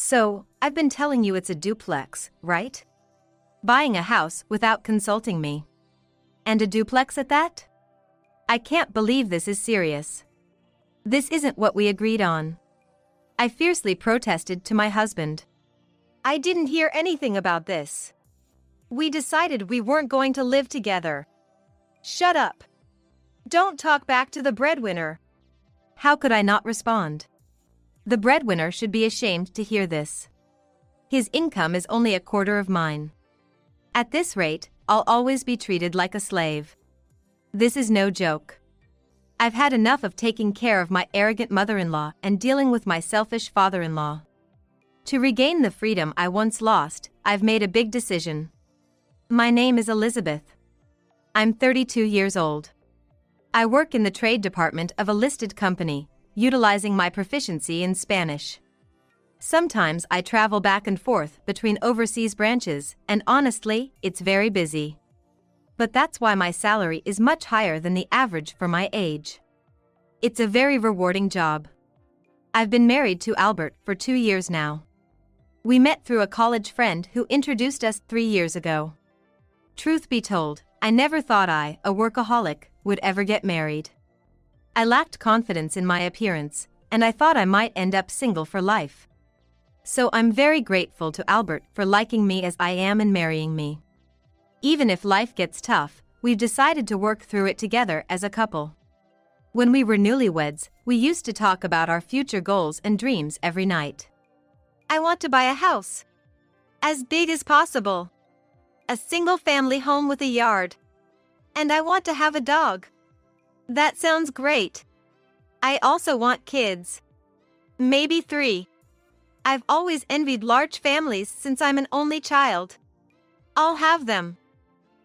So, I've been telling you it's a duplex, right? Buying a house without consulting me. And a duplex at that? I can't believe this is serious. This isn't what we agreed on. I fiercely protested to my husband. I didn't hear anything about this. We decided we weren't going to live together. Shut up. Don't talk back to the breadwinner. How could I not respond? The breadwinner should be ashamed to hear this. His income is only a quarter of mine. At this rate, I'll always be treated like a slave. This is no joke. I've had enough of taking care of my arrogant mother-in-law and dealing with my selfish father-in-law. To regain the freedom I once lost, I've made a big decision. My name is Elizabeth. I'm 32 years old. I work in the trade department of a listed company, utilizing my proficiency in Spanish. Sometimes I travel back and forth between overseas branches, and honestly, it's very busy. But that's why my salary is much higher than the average for my age. It's a very rewarding job. I've been married to Albert for 2 years now. We met through a college friend who introduced us 3 years ago. Truth be told, I never thought I, a workaholic, would ever get married. I lacked confidence in my appearance, and I thought I might end up single for life. So I'm very grateful to Albert for liking me as I am and marrying me. Even if life gets tough, we've decided to work through it together as a couple. When we were newlyweds, we used to talk about our future goals and dreams every night. I want to buy a house. As big as possible. A single-family home with a yard. And I want to have a dog. That sounds great. I also want kids. Maybe 3. I've always envied large families since I'm an only child. I'll have them.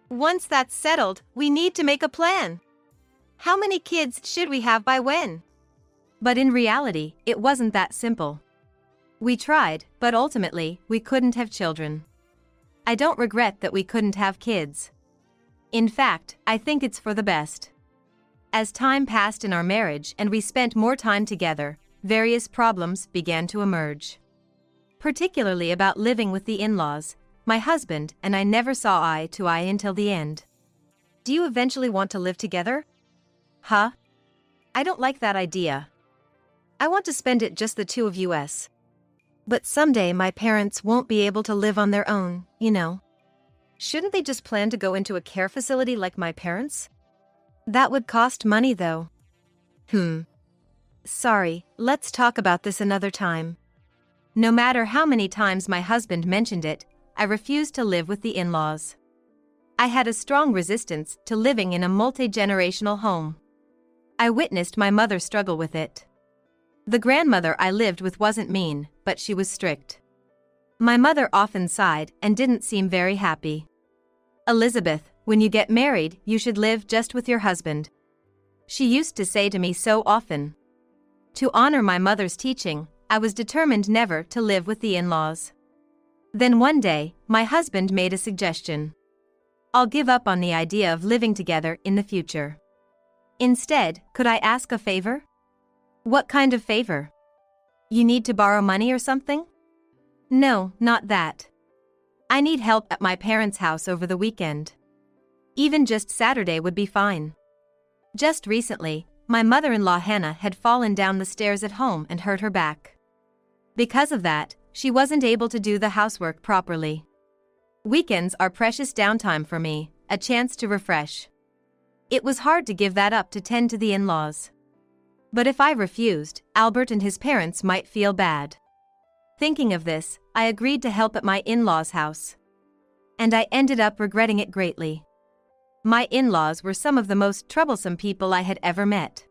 Once that's settled, we need to make a plan. How many kids should we have by when? But in reality, it wasn't that simple. We tried, but ultimately, we couldn't have children. I don't regret that we couldn't have kids. In fact, I think it's for the best. As time passed in our marriage and we spent more time together, various problems began to emerge. Particularly about living with the in-laws, my husband and I never saw eye to eye until the end. Do you eventually want to live together? Huh? I don't like that idea. I want to spend it just the two of us. But someday my parents won't be able to live on their own, you know. Shouldn't they just plan to go into a care facility like my parents? That would cost money though. Sorry, let's talk about this another time. No matter how many times my husband mentioned it, I refused to live with the in-laws. I had a strong resistance to living in a multi-generational home. I witnessed my mother struggle with it. The grandmother I lived with wasn't mean, but she was strict. My mother often sighed and didn't seem very happy. Elizabeth, when you get married, you should live just with your husband. She used to say to me so often. To honor my mother's teaching, I was determined never to live with the in-laws. Then one day, my husband made a suggestion. I'll give up on the idea of living together in the future. Instead, could I ask a favor? What kind of favor? You need to borrow money or something? No, not that. I need help at my parents' house over the weekend. Even just Saturday would be fine. Just recently, my mother-in-law Hannah had fallen down the stairs at home and hurt her back. Because of that, she wasn't able to do the housework properly. Weekends are precious downtime for me, a chance to refresh. It was hard to give that up to tend to the in-laws. But if I refused, Albert and his parents might feel bad. Thinking of this, I agreed to help at my in-laws' house. And I ended up regretting it greatly. My in-laws were some of the most troublesome people I had ever met.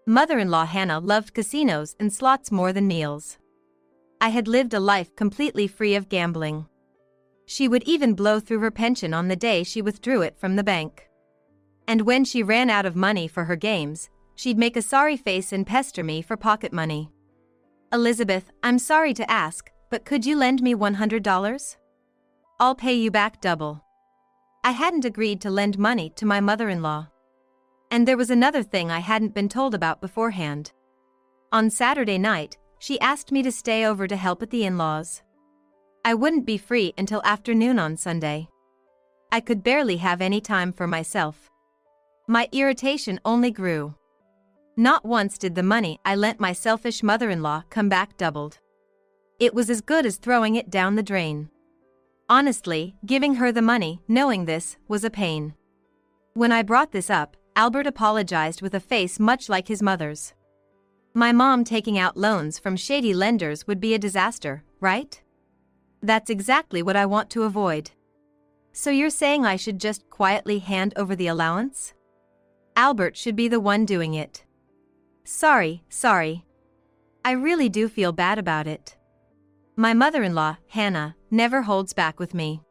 Mother-in-law Hannah loved casinos and slots more than meals. I had lived a life completely free of gambling. She would even blow through her pension on the day she withdrew it from the bank. And when she ran out of money for her games, she'd make a sorry face and pester me for pocket money. Elizabeth, I'm sorry to ask, but could you lend me $100? I'll pay you back double. I hadn't agreed to lend money to my mother-in-law. And there was another thing I hadn't been told about beforehand. On Saturday night, she asked me to stay over to help at the in-laws. I wouldn't be free until afternoon on Sunday. I could barely have any time for myself. My irritation only grew. Not once did the money I lent my selfish mother-in-law come back doubled. It was as good as throwing it down the drain. Honestly, giving her the money, knowing this, was a pain. When I brought this up, Albert apologized with a face much like his mother's. My mom taking out loans from shady lenders would be a disaster, right? That's exactly what I want to avoid. So you're saying I should just quietly hand over the allowance? Albert should be the one doing it. Sorry. I really do feel bad about it. My mother-in-law, Hannah, never holds back with me.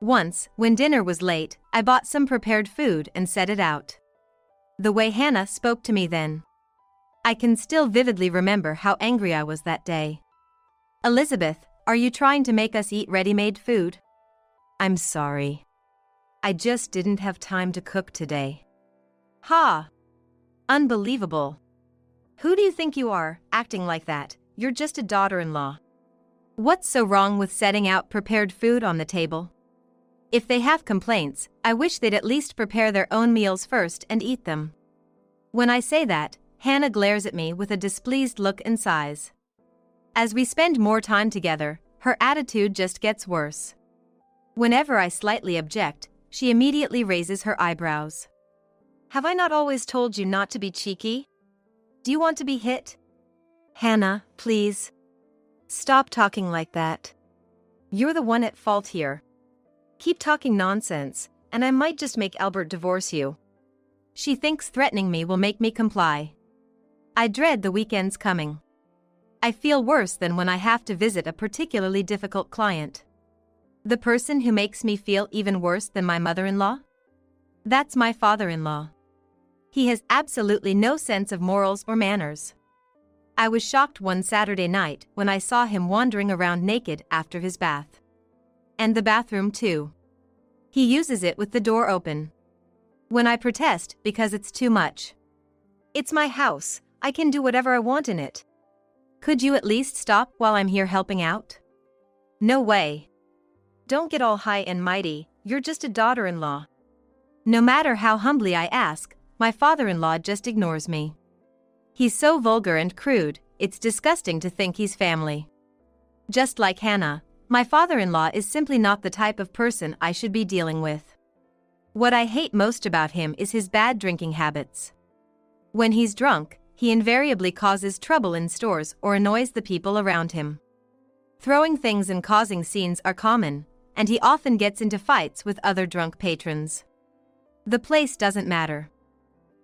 Once, when dinner was late, I bought some prepared food and set it out. The way Hannah spoke to me then. I can still vividly remember how angry I was that day. Elizabeth, are you trying to make us eat ready-made food? I'm sorry. I just didn't have time to cook today. Ha! Unbelievable. Who do you think you are, acting like that? You're just a daughter-in-law. What's so wrong with setting out prepared food on the table? If they have complaints, I wish they'd at least prepare their own meals first and eat them. When I say that, Hannah glares at me with a displeased look and sighs. As we spend more time together, her attitude just gets worse. Whenever I slightly object, she immediately raises her eyebrows. Have I not always told you not to be cheeky? Do you want to be hit? Hannah, please. Stop talking like that. You're the one at fault here. Keep talking nonsense, and I might just make Albert divorce you. She thinks threatening me will make me comply. I dread the weekends coming. I feel worse than when I have to visit a particularly difficult client. The person who makes me feel even worse than my mother-in-law? That's my father-in-law. He has absolutely no sense of morals or manners. I was shocked one Saturday night when I saw him wandering around naked after his bath. And the bathroom too. He uses it with the door open. When I protest because it's too much. It's my house, I can do whatever I want in it. Could you at least stop while I'm here helping out? No way. Don't get all high and mighty, you're just a daughter-in-law. No matter how humbly I ask, my father-in-law just ignores me. He's so vulgar and crude, it's disgusting to think he's family. Just like Hannah, my father-in-law is simply not the type of person I should be dealing with. What I hate most about him is his bad drinking habits. When he's drunk, he invariably causes trouble in stores or annoys the people around him. Throwing things and causing scenes are common, and he often gets into fights with other drunk patrons. The place doesn't matter.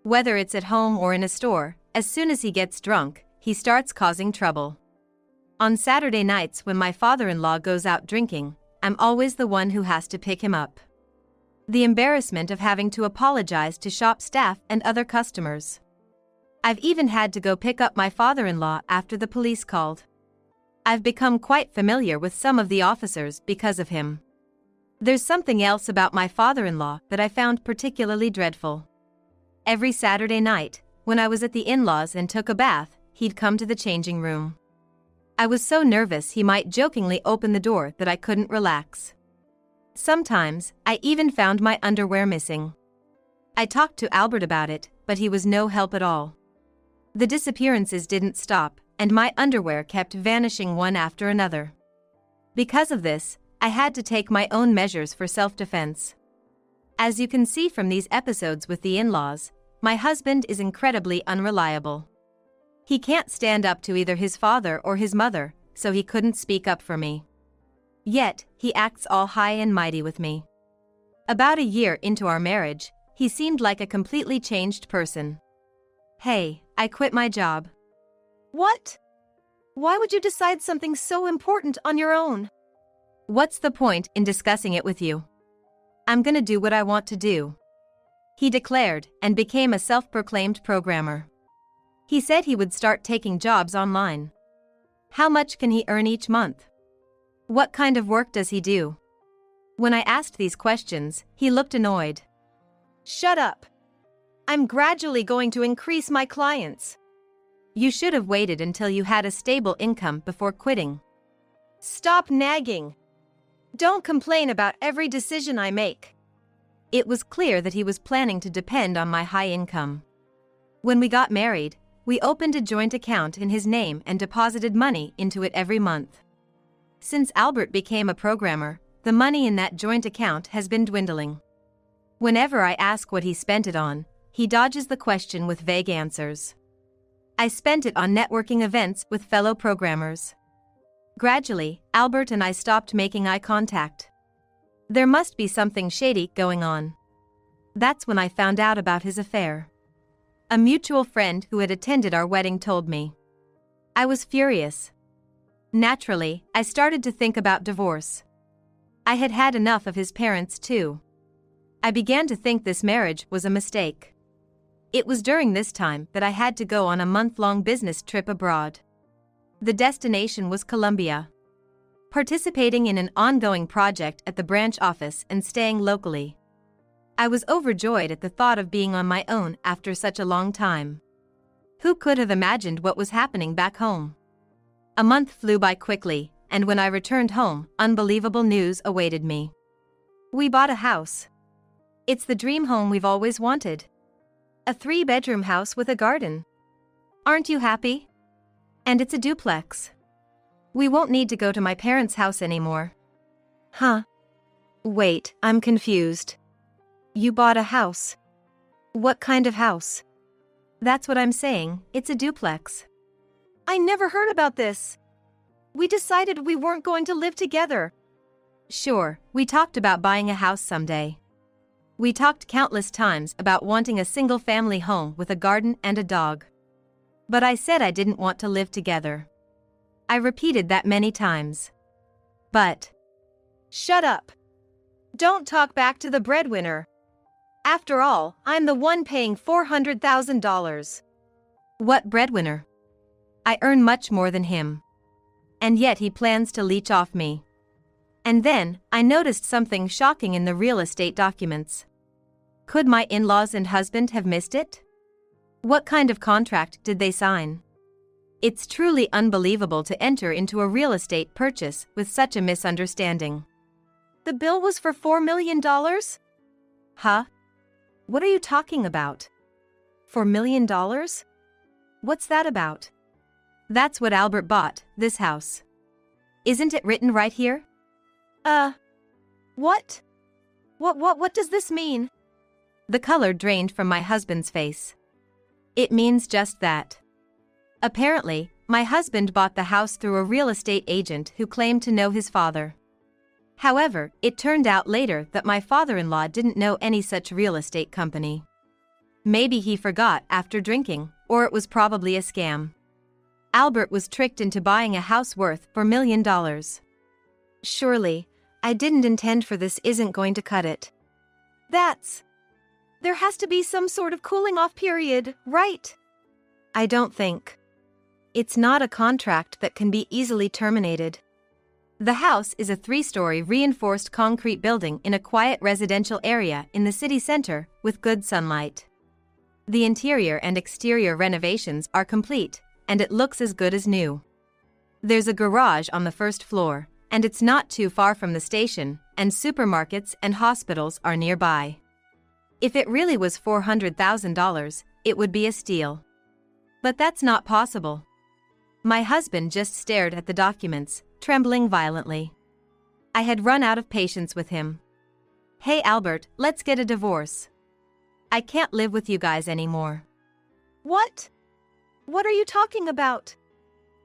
Whether it's at home or in a store, as soon as he gets drunk, he starts causing trouble. On Saturday nights when my father-in-law goes out drinking, I'm always the one who has to pick him up. The embarrassment of having to apologize to shop staff and other customers. I've even had to go pick up my father-in-law after the police called. I've become quite familiar with some of the officers because of him. There's something else about my father-in-law that I found particularly dreadful. Every Saturday night, when I was at the in-laws and took a bath, he'd come to the changing room. I was so nervous he might jokingly open the door that I couldn't relax. Sometimes, I even found my underwear missing. I talked to Albert about it, but he was no help at all. The disappearances didn't stop, and my underwear kept vanishing one after another. Because of this, I had to take my own measures for self-defense. As you can see from these episodes with the in-laws, my husband is incredibly unreliable. He can't stand up to either his father or his mother, so he couldn't speak up for me. Yet, he acts all high and mighty with me. About a year into our marriage, he seemed like a completely changed person. Hey, I quit my job. What? Why would you decide something so important on your own? What's the point in discussing it with you? I'm gonna do what I want to do. He declared and became a self-proclaimed programmer. He said he would start taking jobs online. How much can he earn each month? What kind of work does he do? When I asked these questions, he looked annoyed. Shut up. I'm gradually going to increase my clients. You should have waited until you had a stable income before quitting. Stop nagging. Don't complain about every decision I make. It was clear that he was planning to depend on my high income. When we got married, we opened a joint account in his name and deposited money into it every month. Since Albert became a programmer, the money in that joint account has been dwindling. Whenever I ask what he spent it on, he dodges the question with vague answers. I spent it on networking events with fellow programmers. Gradually, Albert and I stopped making eye contact. There must be something shady going on. That's when I found out about his affair. A mutual friend who had attended our wedding told me. I was furious. Naturally, I started to think about divorce. I had had enough of his parents too. I began to think this marriage was a mistake. It was during this time that I had to go on a month-long business trip abroad. The destination was Colombia. Participating in an ongoing project at the branch office and staying locally. I was overjoyed at the thought of being on my own after such a long time. Who could have imagined what was happening back home? A month flew by quickly, and when I returned home, unbelievable news awaited me. We bought a house. It's the dream home we've always wanted. A 3-bedroom house with a garden. Aren't you happy? And it's a duplex. We won't need to go to my parents' house anymore. Huh? Wait, I'm confused. You bought a house. What kind of house? That's what I'm saying, it's a duplex. I never heard about this. We decided we weren't going to live together. Sure, we talked about buying a house someday. We talked countless times about wanting a single-family home with a garden and a dog. But I said I didn't want to live together. I repeated that many times. But... Shut up. Don't talk back to the breadwinner. After all, I'm the one paying $400,000. What breadwinner? I earn much more than him. And yet he plans to leech off me. And then, I noticed something shocking in the real estate documents. Could my in-laws and husband have missed it? What kind of contract did they sign? It's truly unbelievable to enter into a real estate purchase with such a misunderstanding. The bill was for $4 million? Huh? What are you talking about? $4 million? What's that about? That's what Albert bought, this house. Isn't it written right here? What? What does this mean? The color drained from my husband's face. It means just that. Apparently, my husband bought the house through a real estate agent who claimed to know his father. However, it turned out later that my father-in-law didn't know any such real estate company. Maybe he forgot after drinking, or it was probably a scam. Albert was tricked into buying a house worth $4 million. Surely, I didn't intend for this isn't going to cut it. There has to be some sort of cooling off period, right? I don't think. It's not a contract that can be easily terminated. The house is a 3-story reinforced concrete building in a quiet residential area in the city center with good sunlight. The interior and exterior renovations are complete, and it looks as good as new. There's a garage on the first floor, and it's not too far from the station, and supermarkets and hospitals are nearby. If it really was $400,000, it would be a steal. But that's not possible. My husband just stared at the documents, trembling violently. I had run out of patience with him. Hey Albert, let's get a divorce. I can't live with you guys anymore. What? What are you talking about?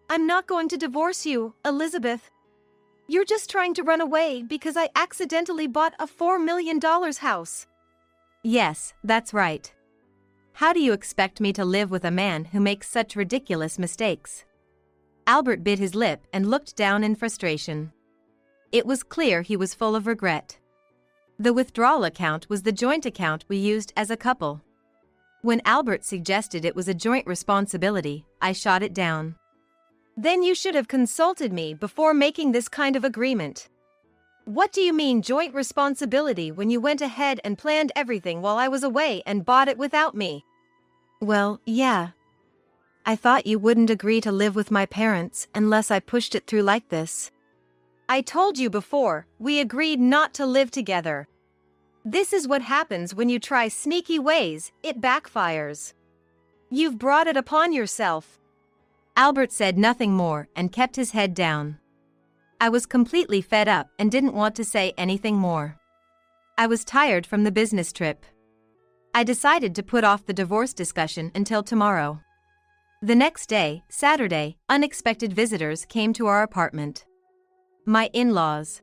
I'm not going to divorce you, Elizabeth. You're just trying to run away because I accidentally bought a $4 million house. Yes, that's right. How do you expect me to live with a man who makes such ridiculous mistakes? Albert bit his lip and looked down in frustration. It was clear he was full of regret. The withdrawal account was the joint account we used as a couple. When Albert suggested it was a joint responsibility, I shot it down. Then you should have consulted me before making this kind of agreement. What do you mean joint responsibility when you went ahead and planned everything while I was away and bought it without me? Well, yeah. I thought you wouldn't agree to live with my parents unless I pushed it through like this. I told you before, we agreed not to live together. This is what happens when you try sneaky ways, it backfires. You've brought it upon yourself. Albert said nothing more and kept his head down. I was completely fed up and didn't want to say anything more. I was tired from the business trip. I decided to put off the divorce discussion until tomorrow. The next day, Saturday, unexpected visitors came to our apartment. My in-laws.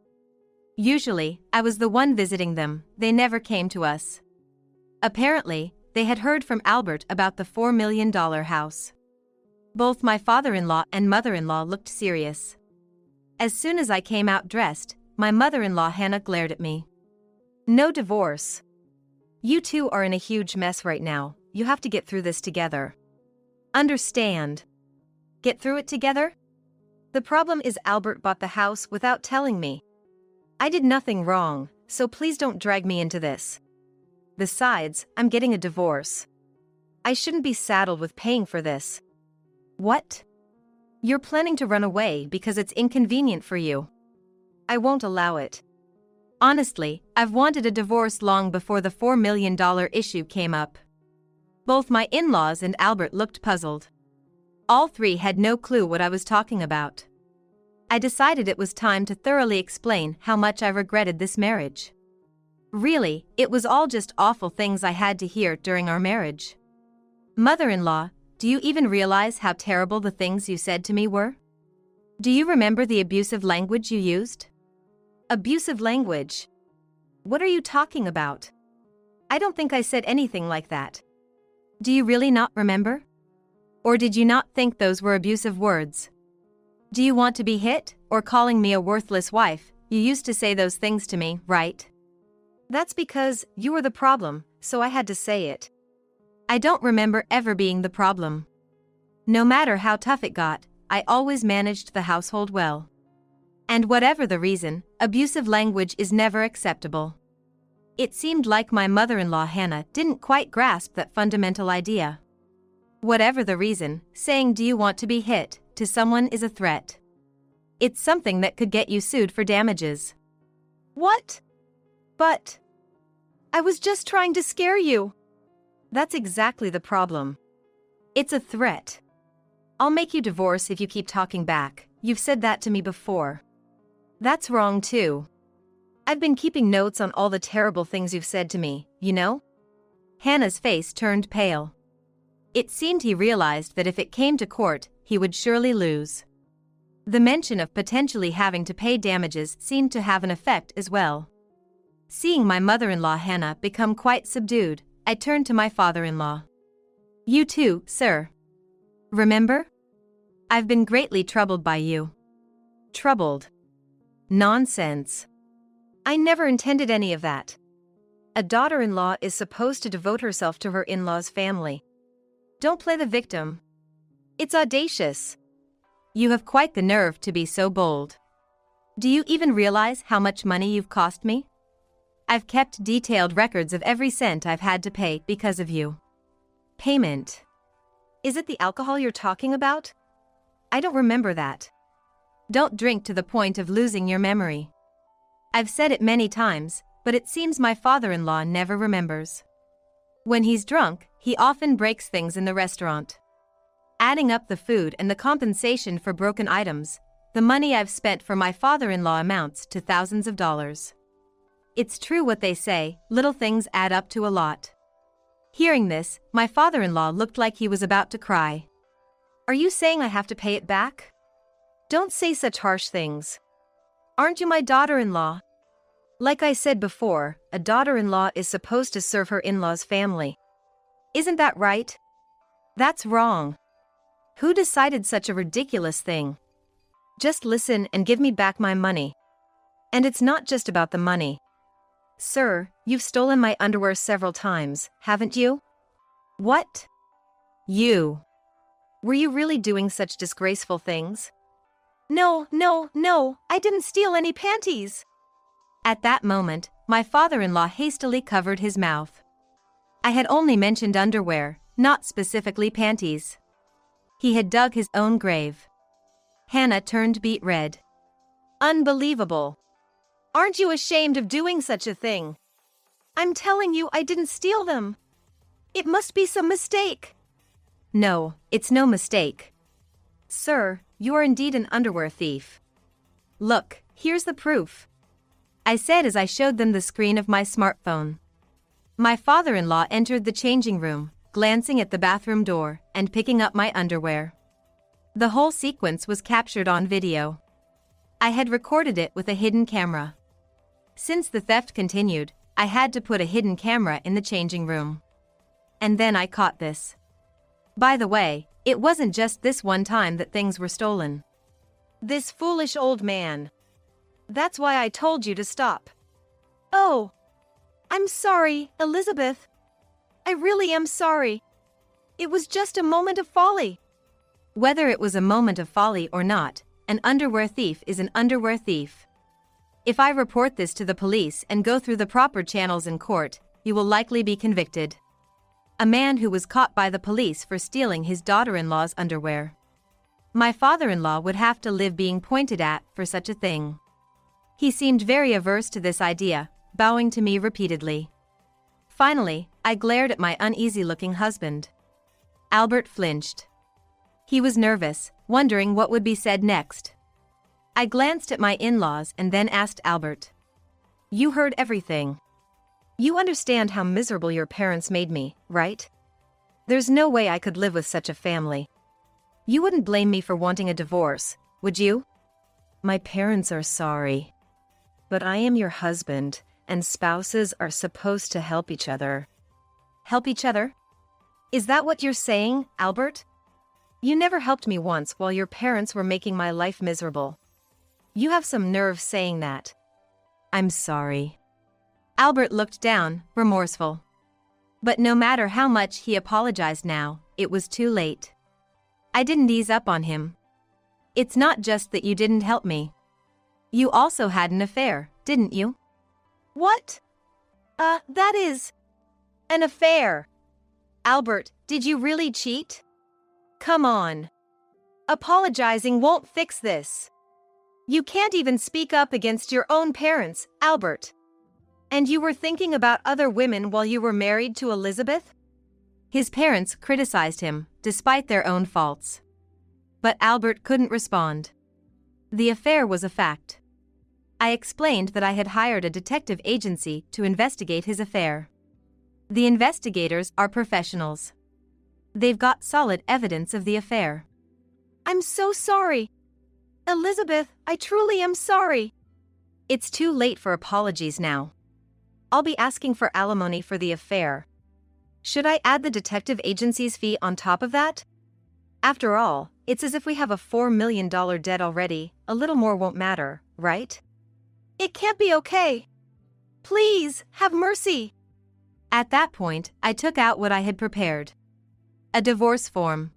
Usually, I was the one visiting them, they never came to us. Apparently, they had heard from Albert about the $4 million house. Both my father-in-law and mother-in-law looked serious. As soon as I came out dressed, my mother-in-law Hannah glared at me. No divorce. You two are in a huge mess right now, you have to get through this together. Understand? Get through it together? The problem is Albert bought the house without telling me. I did nothing wrong, so please don't drag me into this. Besides, I'm getting a divorce. I shouldn't be saddled with paying for this. What? You're planning to run away because it's inconvenient for you. I won't allow it. Honestly, I've wanted a divorce long before the $4 million issue came up. Both my in-laws and Albert looked puzzled. All three had no clue what I was talking about. I decided it was time to thoroughly explain how much I regretted this marriage. Really, it was all just awful things I had to hear during our marriage. Mother-in-law, do you even realize how terrible the things you said to me were? Do you remember the abusive language you used? Abusive language? What are you talking about? I don't think I said anything like that. Do you really not remember? Or did you not think those were abusive words? Do you want to be hit, or calling me a worthless wife? You used to say those things to me, right? That's because you were the problem, so I had to say it. I don't remember ever being the problem. No matter how tough it got, I always managed the household well. And whatever the reason, abusive language is never acceptable. It seemed like my mother-in-law Hannah didn't quite grasp that fundamental idea. Whatever the reason, saying "do you want to be hit" to someone is a threat. It's something that could get you sued for damages. What? But I was just trying to scare you. That's exactly the problem. It's a threat. I'll make you divorce if you keep talking back. You've said that to me before. That's wrong too. I've been keeping notes on all the terrible things you've said to me, you know? Hannah's face turned pale. It seemed he realized that if it came to court, he would surely lose. The mention of potentially having to pay damages seemed to have an effect as well. Seeing my mother-in-law Hannah become quite subdued, I turned to my father-in-law. You too, sir. Remember? I've been greatly troubled by you. Troubled? Nonsense. I never intended any of that. A daughter-in-law is supposed to devote herself to her in-law's family. Don't play the victim. It's audacious. You have quite the nerve to be so bold. Do you even realize how much money you've cost me? I've kept detailed records of every cent I've had to pay because of you. Payment. Is it the alcohol you're talking about? I don't remember that. Don't drink to the point of losing your memory. I've said it many times, but it seems my father-in-law never remembers. When he's drunk, he often breaks things in the restaurant. Adding up the food and the compensation for broken items, the money I've spent for my father-in-law amounts to thousands of dollars. It's true what they say, little things add up to a lot. Hearing this, my father-in-law looked like he was about to cry. Are you saying I have to pay it back? Don't say such harsh things. Aren't you my daughter-in-law? Like I said before, a daughter-in-law is supposed to serve her in-law's family. Isn't that right? That's wrong. Who decided such a ridiculous thing? Just listen and give me back my money. And it's not just about the money. Sir, you've stolen my underwear several times, haven't you? What? You. Were you really doing such disgraceful things? No, I didn't steal any panties. At that moment, my father-in-law hastily covered his mouth. I had only mentioned underwear, not specifically panties. He had dug his own grave. Hannah turned beet red. Unbelievable. Aren't you ashamed of doing such a thing? I'm telling you, I didn't steal them. It must be some mistake. No, it's no mistake. Sir, you are indeed an underwear thief. Look, here's the proof. I said as I showed them the screen of my smartphone. My father-in-law entered the changing room, glancing at the bathroom door and picking up my underwear. The whole sequence was captured on video. I had recorded it with a hidden camera. Since the theft continued, I had to put a hidden camera in the changing room. And then I caught this. By the way, it wasn't just this one time that things were stolen. This foolish old man. That's why I told you to stop. Oh. I'm sorry, Elizabeth. I really am sorry. It was just a moment of folly. Whether it was a moment of folly or not, an underwear thief is an underwear thief. If I report this to the police and go through the proper channels in court, you will likely be convicted. A man who was caught by the police for stealing his daughter-in-law's underwear. My father-in-law would have to live being pointed at for such a thing. He seemed very averse to this idea, bowing to me repeatedly. Finally, I glared at my uneasy-looking husband. Albert flinched. He was nervous, wondering what would be said next. I glanced at my in-laws and then asked Albert. You heard everything. You understand how miserable your parents made me, right? There's no way I could live with such a family. You wouldn't blame me for wanting a divorce, would you? My parents are sorry. But I am your husband, and spouses are supposed to help each other. Help each other? Is that what you're saying, Albert? You never helped me once while your parents were making my life miserable. You have some nerve saying that. I'm sorry. Albert looked down, remorseful. But no matter how much he apologized now, it was too late. I didn't ease up on him. It's not just that you didn't help me. You also had an affair, didn't you? What? That is... an affair. Albert, did you really cheat? Come on. Apologizing won't fix this. You can't even speak up against your own parents, Albert. And you were thinking about other women while you were married to Elizabeth? His parents criticized him, despite their own faults. But Albert couldn't respond. The affair was a fact. I explained that I had hired a detective agency to investigate his affair. The investigators are professionals. They've got solid evidence of the affair. I'm so sorry. Elizabeth, I truly am sorry. It's too late for apologies now. I'll be asking for alimony for the affair. Should I add the detective agency's fee on top of that? After all, it's as if we have a $4 million debt already, a little more won't matter, right? It can't be okay. Please, have mercy. At that point, I took out what I had prepared. A divorce form.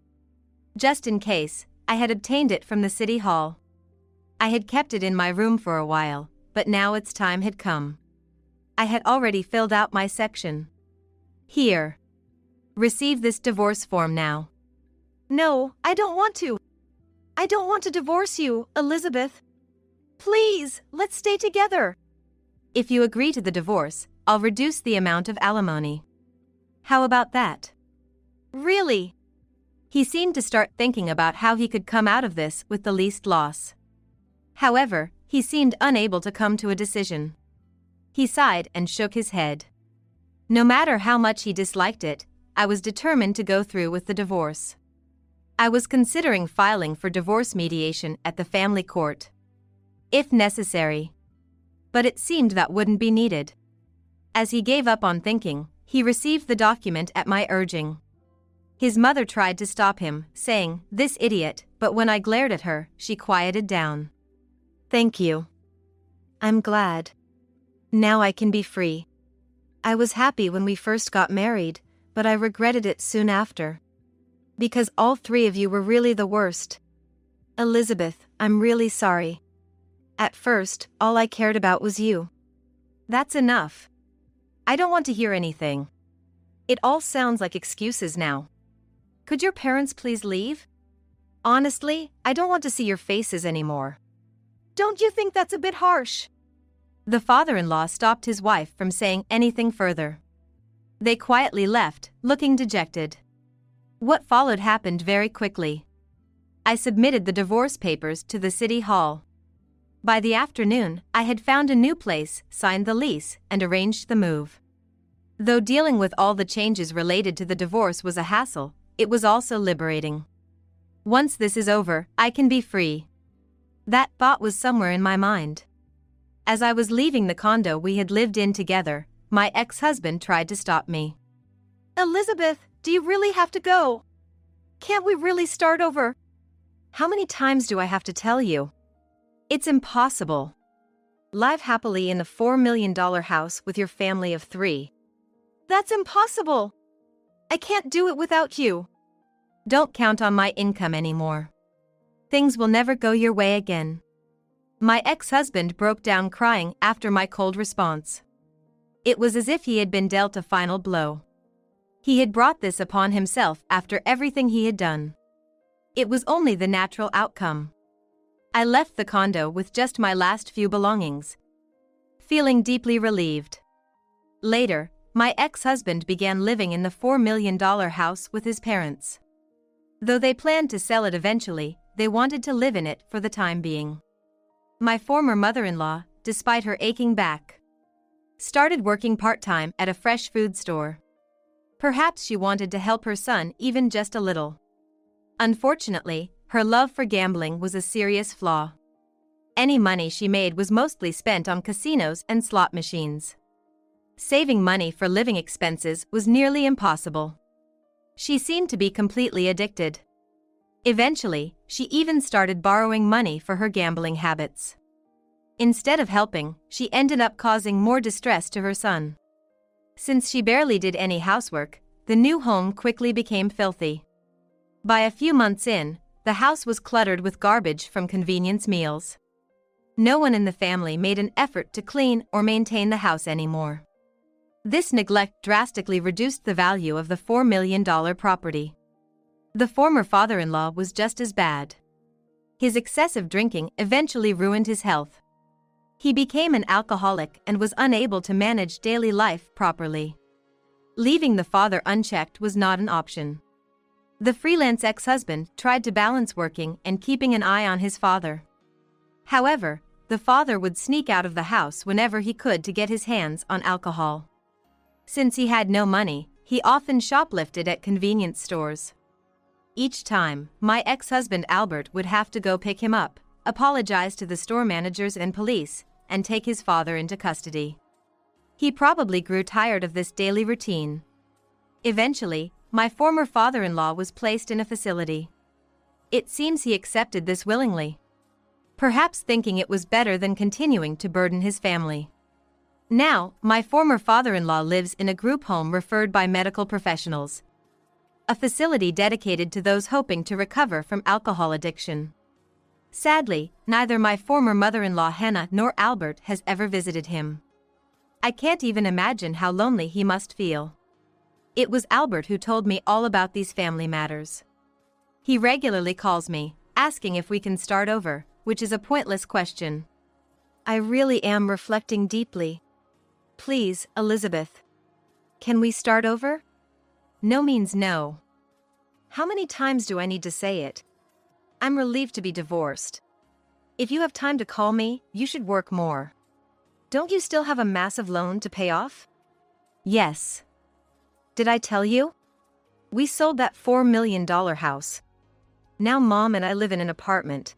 Just in case, I had obtained it from the city hall. I had kept it in my room for a while, but now its time had come. I had already filled out my section. Here. Receive this divorce form now. No, I don't want to. I don't want to divorce you, Elizabeth. Please, let's stay together. If you agree to the divorce, I'll reduce the amount of alimony. How about that? Really? He seemed to start thinking about how he could come out of this with the least loss. However, he seemed unable to come to a decision. He sighed and shook his head. No matter how much he disliked it, I was determined to go through with the divorce. I was considering filing for divorce mediation at the family court, if necessary. But it seemed that wouldn't be needed. As he gave up on thinking, he received the document at my urging. His mother tried to stop him, saying, "This idiot," but when I glared at her, she quieted down. Thank you. I'm glad. Now I can be free. I was happy when we first got married, but I regretted it soon after. Because all three of you were really the worst. Elizabeth, I'm really sorry. At first, all I cared about was you. That's enough. I don't want to hear anything. It all sounds like excuses now. Could your parents please leave? Honestly, I don't want to see your faces anymore. Don't you think that's a bit harsh? The father-in-law stopped his wife from saying anything further. They quietly left, looking dejected. What followed happened very quickly. I submitted the divorce papers to the city hall. By the afternoon, I had found a new place, signed the lease, and arranged the move. Though dealing with all the changes related to the divorce was a hassle, it was also liberating. Once this is over, I can be free. That thought was somewhere in my mind. As I was leaving the condo we had lived in together, my ex-husband tried to stop me. Elizabeth, do you really have to go? Can't we really start over? How many times do I have to tell you? It's impossible. Live happily in a $4 million house with your family of 3. That's impossible. I can't do it without you. Don't count on my income anymore. Things will never go your way again. My ex-husband broke down crying after my cold response. It was as if he had been dealt a final blow. He had brought this upon himself after everything he had done. It was only the natural outcome. I left the condo with just my last few belongings, feeling deeply relieved. Later, my ex-husband began living in the $4 million house with his parents. Though they planned to sell it eventually, they wanted to live in it for the time being. My former mother-in-law, despite her aching back, started working part-time at a fresh food store. Perhaps she wanted to help her son even just a little. Unfortunately, her love for gambling was a serious flaw. Any money she made was mostly spent on casinos and slot machines. Saving money for living expenses was nearly impossible. She seemed to be completely addicted. Eventually, she even started borrowing money for her gambling habits. Instead of helping, she ended up causing more distress to her son. Since she barely did any housework, the new home quickly became filthy. By a few months in, the house was cluttered with garbage from convenience meals. No one in the family made an effort to clean or maintain the house anymore. This neglect drastically reduced the value of the $4 million property. The former father-in-law was just as bad. His excessive drinking eventually ruined his health. He became an alcoholic and was unable to manage daily life properly. Leaving the father unchecked was not an option. The freelance ex-husband tried to balance working and keeping an eye on his father. However, the father would sneak out of the house whenever he could to get his hands on alcohol. Since he had no money, he often shoplifted at convenience stores. Each time, my ex-husband Albert would have to go pick him up, apologize to the store managers and police, and take his father into custody. He probably grew tired of this daily routine. Eventually, my former father-in-law was placed in a facility. It seems he accepted this willingly, perhaps thinking it was better than continuing to burden his family. Now, my former father-in-law lives in a group home referred by medical professionals, a facility dedicated to those hoping to recover from alcohol addiction. Sadly, neither my former mother-in-law Hannah nor Albert has ever visited him. I can't even imagine how lonely he must feel. It was Albert who told me all about these family matters. He regularly calls me, asking if we can start over, which is a pointless question. I really am reflecting deeply. Please, Elizabeth. Can we start over? No means no. How many times do I need to say it? I'm relieved to be divorced. If you have time to call me, you should work more. Don't you still have a massive loan to pay off? Yes. Did I tell you? We sold that $4 million house. Now Mom and I live in an apartment.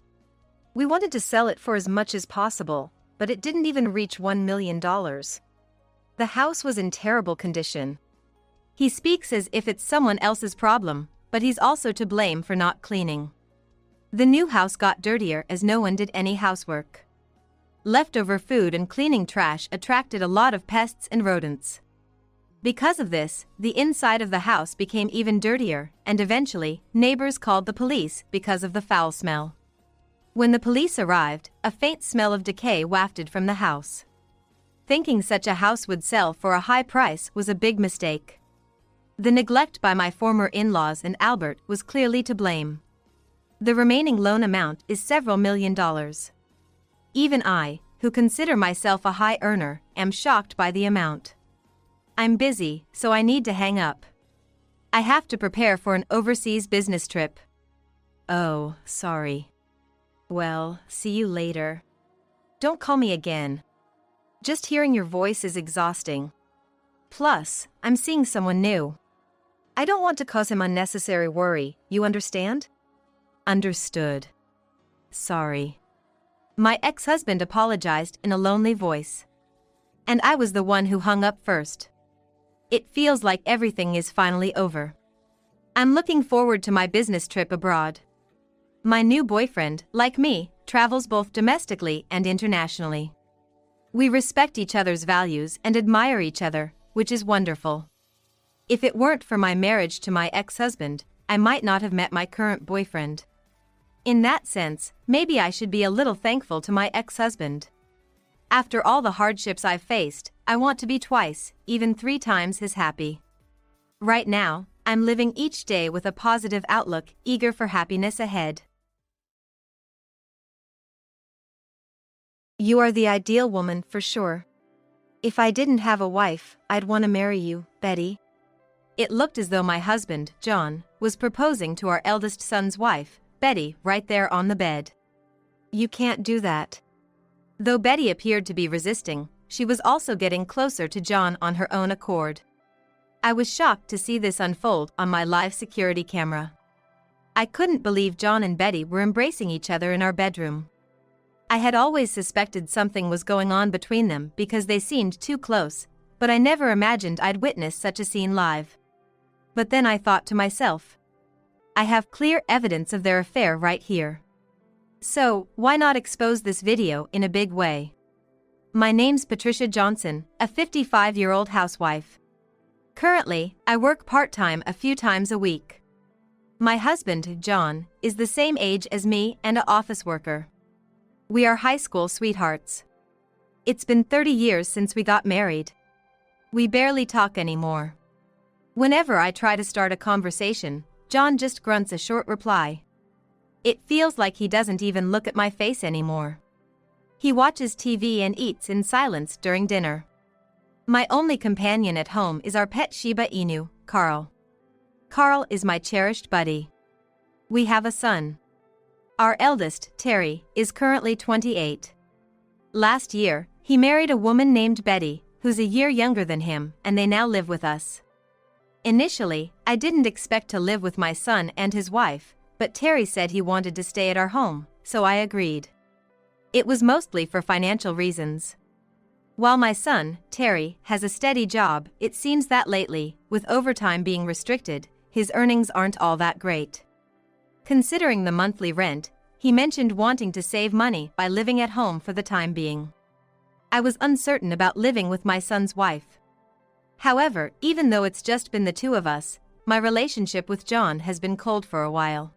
We wanted to sell it for as much as possible, but it didn't even reach $1 million. The house was in terrible condition. He speaks as if it's someone else's problem, but he's also to blame for not cleaning. The new house got dirtier as no one did any housework. Leftover food and cleaning trash attracted a lot of pests and rodents. Because of this, the inside of the house became even dirtier, and eventually, neighbors called the police because of the foul smell. When the police arrived, a faint smell of decay wafted from the house. Thinking such a house would sell for a high price was a big mistake. The neglect by my former in-laws and Albert was clearly to blame. The remaining loan amount is several $1,000,000. Even I, who consider myself a high earner, am shocked by the amount. I'm busy, so I need to hang up. I have to prepare for an overseas business trip. Oh, sorry. Well, see you later. Don't call me again. Just hearing your voice is exhausting. Plus, I'm seeing someone new. I don't want to cause him unnecessary worry, you understand? Understood. Sorry. My ex-husband apologized in a lonely voice. And I was the one who hung up first. It feels like everything is finally over. I'm looking forward to my business trip abroad. My new boyfriend, like me, travels both domestically and internationally. We respect each other's values and admire each other, which is wonderful. If it weren't for my marriage to my ex-husband, I might not have met my current boyfriend. In that sense, maybe I should be a little thankful to my ex-husband. After all the hardships I've faced, I want to be twice, even 3 times as happy. Right now, I'm living each day with a positive outlook, eager for happiness ahead. You are the ideal woman for sure. If I didn't have a wife, I'd want to marry you, Betty. It looked as though my husband, John, was proposing to our eldest son's wife, Betty, right there on the bed. You can't do that. Though Betty appeared to be resisting, she was also getting closer to John on her own accord. I was shocked to see this unfold on my live security camera. I couldn't believe John and Betty were embracing each other in our bedroom. I had always suspected something was going on between them because they seemed too close, but I never imagined I'd witness such a scene live. But then I thought to myself, I have clear evidence of their affair right here. So, why not expose this video in a big way? My name's Patricia Johnson, a 55-year-old housewife. Currently, I work part-time a few times a week. My husband, John, is the same age as me and an office worker. We are high school sweethearts. It's been 30 years since we got married. We barely talk anymore. Whenever I try to start a conversation, John just grunts a short reply. It feels like he doesn't even look at my face anymore. He watches TV and eats in silence during dinner. My only companion at home is our pet Shiba Inu, Carl. Carl is my cherished buddy. We have a son. Our eldest, Terry, is currently 28. Last year, he married a woman named Betty, who's a year younger than him, and they now live with us. Initially, I didn't expect to live with my son and his wife, but Terry said he wanted to stay at our home, so I agreed. It was mostly for financial reasons. While my son, Terry, has a steady job, it seems that lately, with overtime being restricted, his earnings aren't all that great. Considering the monthly rent, he mentioned wanting to save money by living at home for the time being. I was uncertain about living with my son's wife. However, even though it's just been the two of us, my relationship with John has been cold for a while.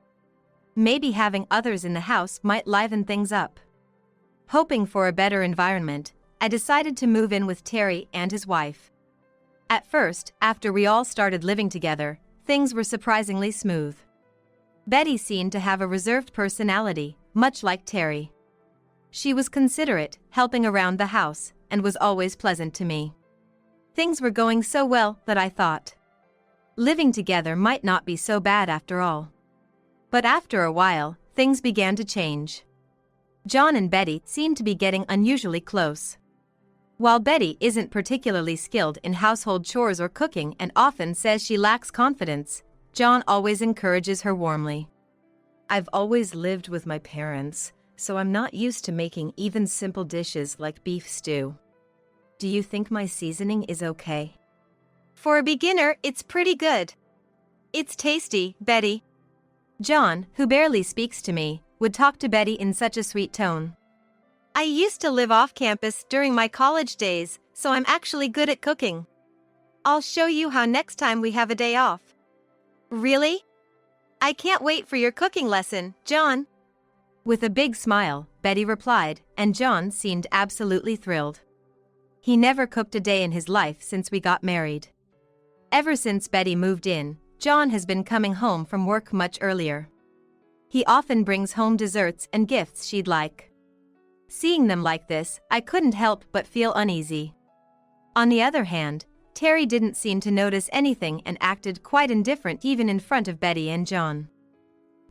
Maybe having others in the house might liven things up. Hoping for a better environment, I decided to move in with Terry and his wife. At first, after we all started living together, things were surprisingly smooth. Betty seemed to have a reserved personality, much like Terry. She was considerate, helping around the house, and was always pleasant to me. Things were going so well that I thought, living together might not be so bad after all. But after a while, things began to change. John and Betty seemed to be getting unusually close. While Betty isn't particularly skilled in household chores or cooking and often says she lacks confidence, John always encourages her warmly. I've always lived with my parents, so I'm not used to making even simple dishes like beef stew. Do you think my seasoning is okay? For a beginner, it's pretty good. It's tasty, Betty. John, who barely speaks to me, would talk to Betty in such a sweet tone. I used to live off campus during my college days, so I'm actually good at cooking. I'll show you how next time we have a day off. Really? I can't wait for your cooking lesson, John. With a big smile, Betty replied, and John seemed absolutely thrilled. He never cooked a day in his life since we got married. Ever since Betty moved in, John has been coming home from work much earlier. He often brings home desserts and gifts she'd like. Seeing them like this, I couldn't help but feel uneasy. On the other hand, Terry didn't seem to notice anything and acted quite indifferent even in front of Betty and John.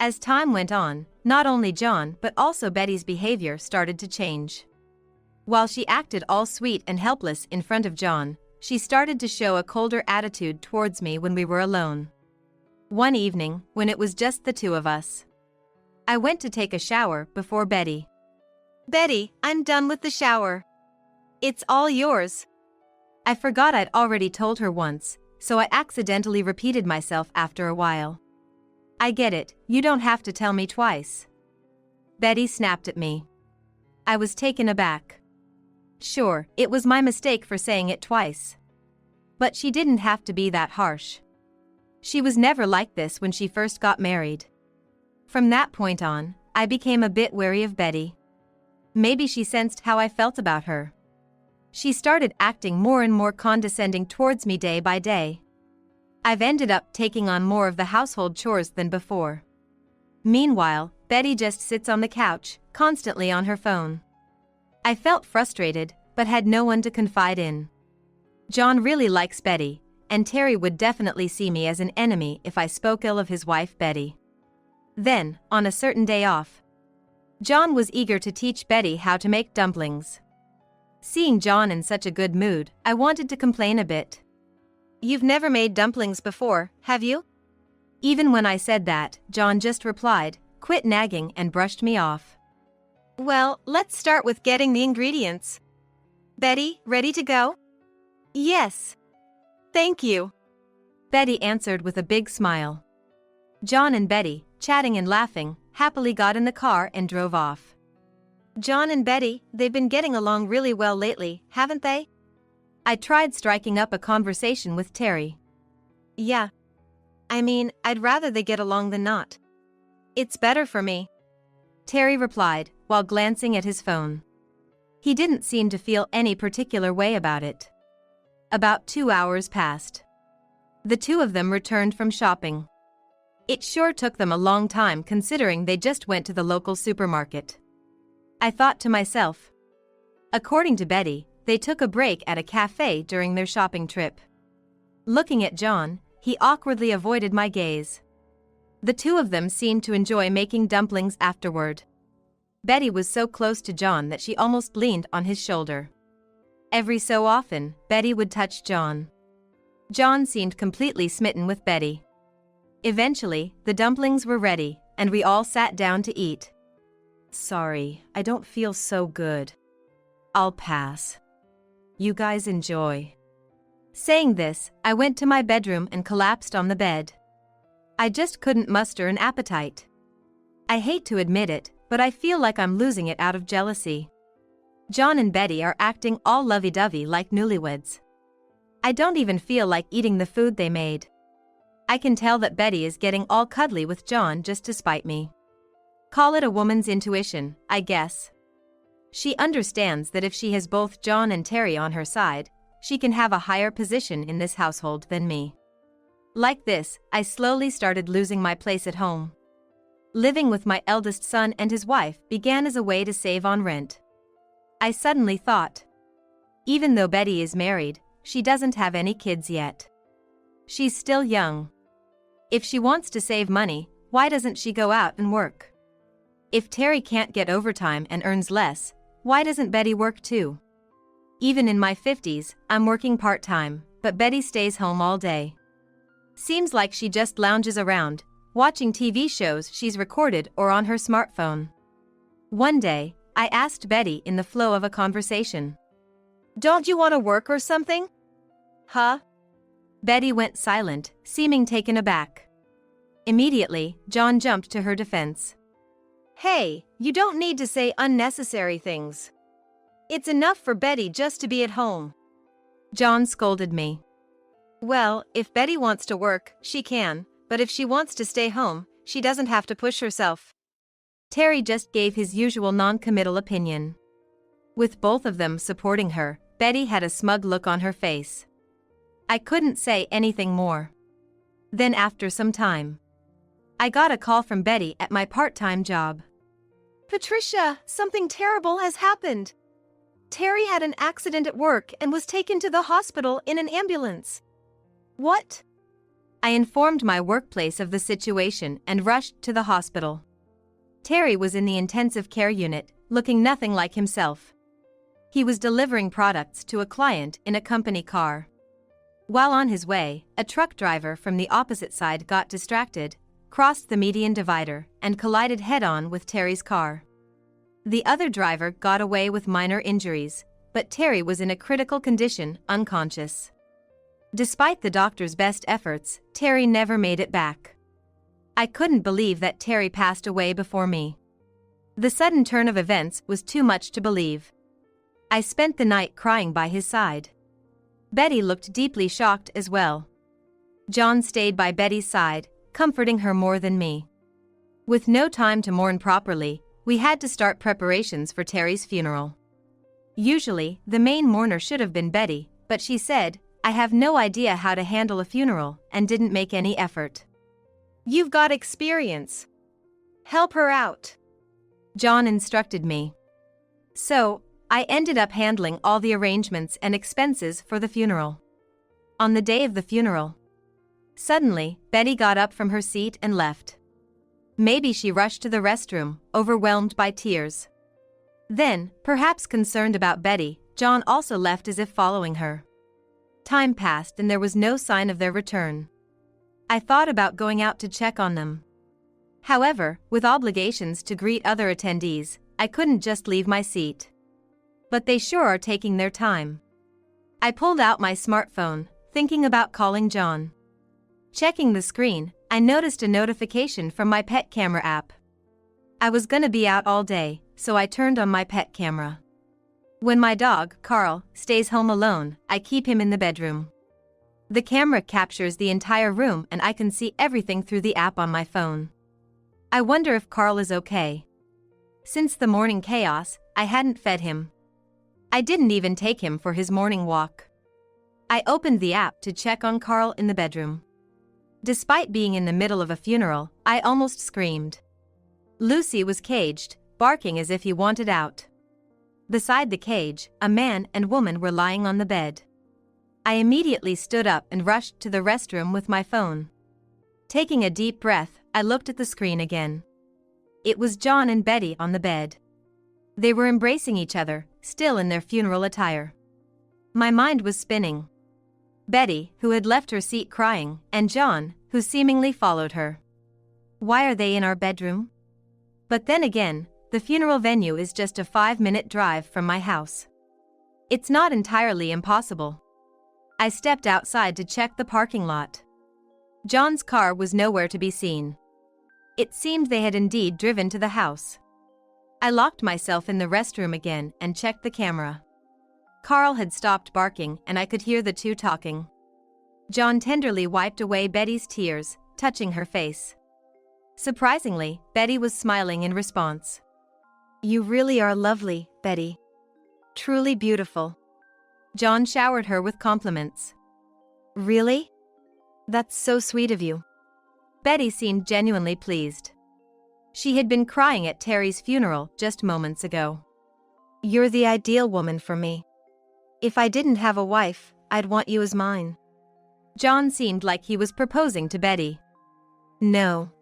As time went on, not only John but also Betty's behavior started to change. While she acted all sweet and helpless in front of John, she started to show a colder attitude towards me when we were alone. One evening, when it was just the two of us, I went to take a shower before Betty. Betty, I'm done with the shower. It's all yours. I forgot I'd already told her once, so I accidentally repeated myself after a while. I get it, you don't have to tell me twice. Betty snapped at me. I was taken aback. Sure, it was my mistake for saying it twice. But she didn't have to be that harsh. She was never like this when she first got married. From that point on, I became a bit wary of Betty. Maybe she sensed how I felt about her. She started acting more and more condescending towards me day by day. I've ended up taking on more of the household chores than before. Meanwhile, Betty just sits on the couch, constantly on her phone. I felt frustrated, but had no one to confide in. John really likes Betty, and Terry would definitely see me as an enemy if I spoke ill of his wife Betty. Then, on a certain day off, John was eager to teach Betty how to make dumplings. Seeing John in such a good mood, I wanted to complain a bit. You've never made dumplings before, have you? Even when I said that, John just replied, "Quit nagging," and brushed me off. Well, let's start with getting the ingredients. Betty, ready to go? Yes. Thank you. Betty answered with a big smile. John and Betty, chatting and laughing, happily got in the car and drove off. John and Betty, they've been getting along really well lately, haven't they? I tried striking up a conversation with Terry. Yeah. I mean, I'd rather they get along than not. It's better for me. Terry replied, while glancing at his phone. He didn't seem to feel any particular way about it. About 2 hours passed. The two of them returned from shopping. It sure took them a long time considering they just went to the local supermarket. I thought to myself. According to Betty, they took a break at a cafe during their shopping trip. Looking at John, he awkwardly avoided my gaze. The two of them seemed to enjoy making dumplings afterward. Betty was so close to John that she almost leaned on his shoulder. Every so often, Betty would touch John. John seemed completely smitten with Betty. Eventually, the dumplings were ready, and we all sat down to eat. Sorry, I don't feel so good. I'll pass. You guys enjoy. Saying this, I went to my bedroom and collapsed on the bed. I just couldn't muster an appetite. I hate to admit it, but I feel like I'm losing it out of jealousy. John and Betty are acting all lovey-dovey like newlyweds. I don't even feel like eating the food they made. I can tell that Betty is getting all cuddly with John just to spite me. Call it a woman's intuition, I guess. She understands that if she has both John and Terry on her side, she can have a higher position in this household than me. Like this, I slowly started losing my place at home. Living with my eldest son and his wife began as a way to save on rent. I suddenly thought. Even though Betty is married, she doesn't have any kids yet. She's still young. If she wants to save money, why doesn't she go out and work? If Terry can't get overtime and earns less, why doesn't Betty work too? Even in my 50s, I'm working part-time, but Betty stays home all day. Seems like she just lounges around, watching TV shows she's recorded or on her smartphone. One day, I asked Betty in the flow of a conversation. Don't you want to work or something? Huh? Betty went silent, seeming taken aback. Immediately, John jumped to her defense. Hey, you don't need to say unnecessary things. It's enough for Betty just to be at home. John scolded me. Well, if Betty wants to work, she can, but if she wants to stay home, she doesn't have to push herself. Terry just gave his usual non-committal opinion. With both of them supporting her, Betty had a smug look on her face. I couldn't say anything more. Then after some time, I got a call from Betty at my part-time job. Patricia, something terrible has happened. Terry had an accident at work and was taken to the hospital in an ambulance. What? I informed my workplace of the situation and rushed to the hospital. Terry was in the intensive care unit, looking nothing like himself. He was delivering products to a client in a company car. While on his way, a truck driver from the opposite side got distracted, crossed the median divider, and collided head-on with Terry's car. The other driver got away with minor injuries, but Terry was in a critical condition, unconscious. Despite the doctor's best efforts, Terry never made it back. I couldn't believe that Terry passed away before me. The sudden turn of events was too much to believe. I spent the night crying by his side. Betty looked deeply shocked as well. John stayed by Betty's side, comforting her more than me. With no time to mourn properly, we had to start preparations for Terry's funeral. Usually, the main mourner should have been Betty, but she said, "I have no idea how to handle a funeral," and didn't make any effort. You've got experience. Help her out. John instructed me. So, I ended up handling all the arrangements and expenses for the funeral. On the day of the funeral, suddenly, Betty got up from her seat and left. Maybe she rushed to the restroom, overwhelmed by tears. Then, perhaps concerned about Betty, John also left as if following her. Time passed and there was no sign of their return. I thought about going out to check on them. However, with obligations to greet other attendees, I couldn't just leave my seat. But they sure are taking their time. I pulled out my smartphone, thinking about calling John. Checking the screen, I noticed a notification from my pet camera app. I was gonna be out all day, so I turned on my pet camera. When my dog, Carl, stays home alone, I keep him in the bedroom. The camera captures the entire room and I can see everything through the app on my phone. I wonder if Carl is okay. Since the morning chaos, I hadn't fed him. I didn't even take him for his morning walk. I opened the app to check on Carl in the bedroom. Despite being in the middle of a funeral, I almost screamed. Lucy was caged, barking as if he wanted out. Beside the cage, a man and woman were lying on the bed. I immediately stood up and rushed to the restroom with my phone. Taking a deep breath, I looked at the screen again. It was John and Betty on the bed. They were embracing each other, still in their funeral attire. My mind was spinning. Betty, who had left her seat crying, and John, who seemingly followed her. Why are they in our bedroom? But then again, the funeral venue is just a 5-minute drive from my house. It's not entirely impossible. I stepped outside to check the parking lot. John's car was nowhere to be seen. It seemed they had indeed driven to the house. I locked myself in the restroom again and checked the camera. Carl had stopped barking and I could hear the two talking. John tenderly wiped away Betty's tears, touching her face. Surprisingly, Betty was smiling in response. You really are lovely, Betty. Truly beautiful. John showered her with compliments. Really? That's so sweet of you. Betty seemed genuinely pleased. She had been crying at Terry's funeral just moments ago. You're the ideal woman for me. If I didn't have a wife, I'd want you as mine. John seemed like he was proposing to Betty. No.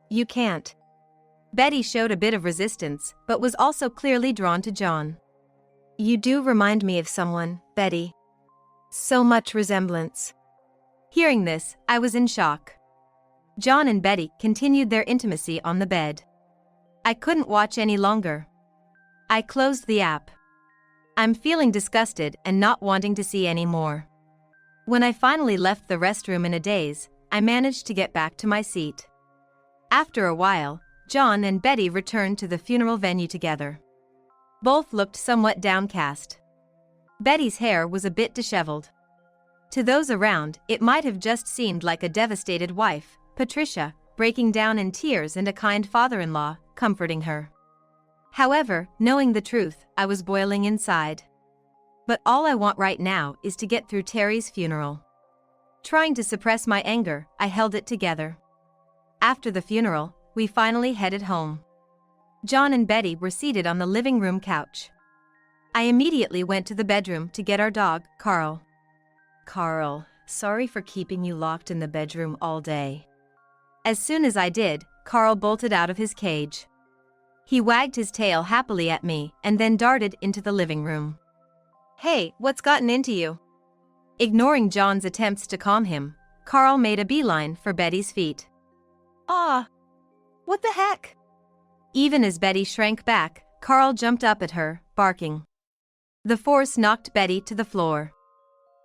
You can't. Betty showed a bit of resistance, but was also clearly drawn to John. You do remind me of someone, Betty. So much resemblance. Hearing this, I was in shock. John and Betty continued their intimacy on the bed. I couldn't watch any longer. I closed the app. I'm feeling disgusted and not wanting to see any more. When I finally left the restroom in a daze, I managed to get back to my seat. After a while, John and Betty returned to the funeral venue together. Both looked somewhat downcast. Betty's hair was a bit disheveled. To those around, it might have just seemed like a devastated wife, Patricia, breaking down in tears, and a kind father-in-law, comforting her. However, knowing the truth, I was boiling inside. But all I want right now is to get through Terry's funeral. Trying to suppress my anger, I held it together. After the funeral, we finally headed home. John and Betty were seated on the living room couch. I immediately went to the bedroom to get our dog, Carl. Carl, sorry for keeping you locked in the bedroom all day. As soon as I did, Carl bolted out of his cage. He wagged his tail happily at me and then darted into the living room. Hey, what's gotten into you? Ignoring John's attempts to calm him, Carl made a beeline for Betty's feet. Ah! What the heck? Even as Betty shrank back, Carl jumped up at her, barking. The force knocked Betty to the floor.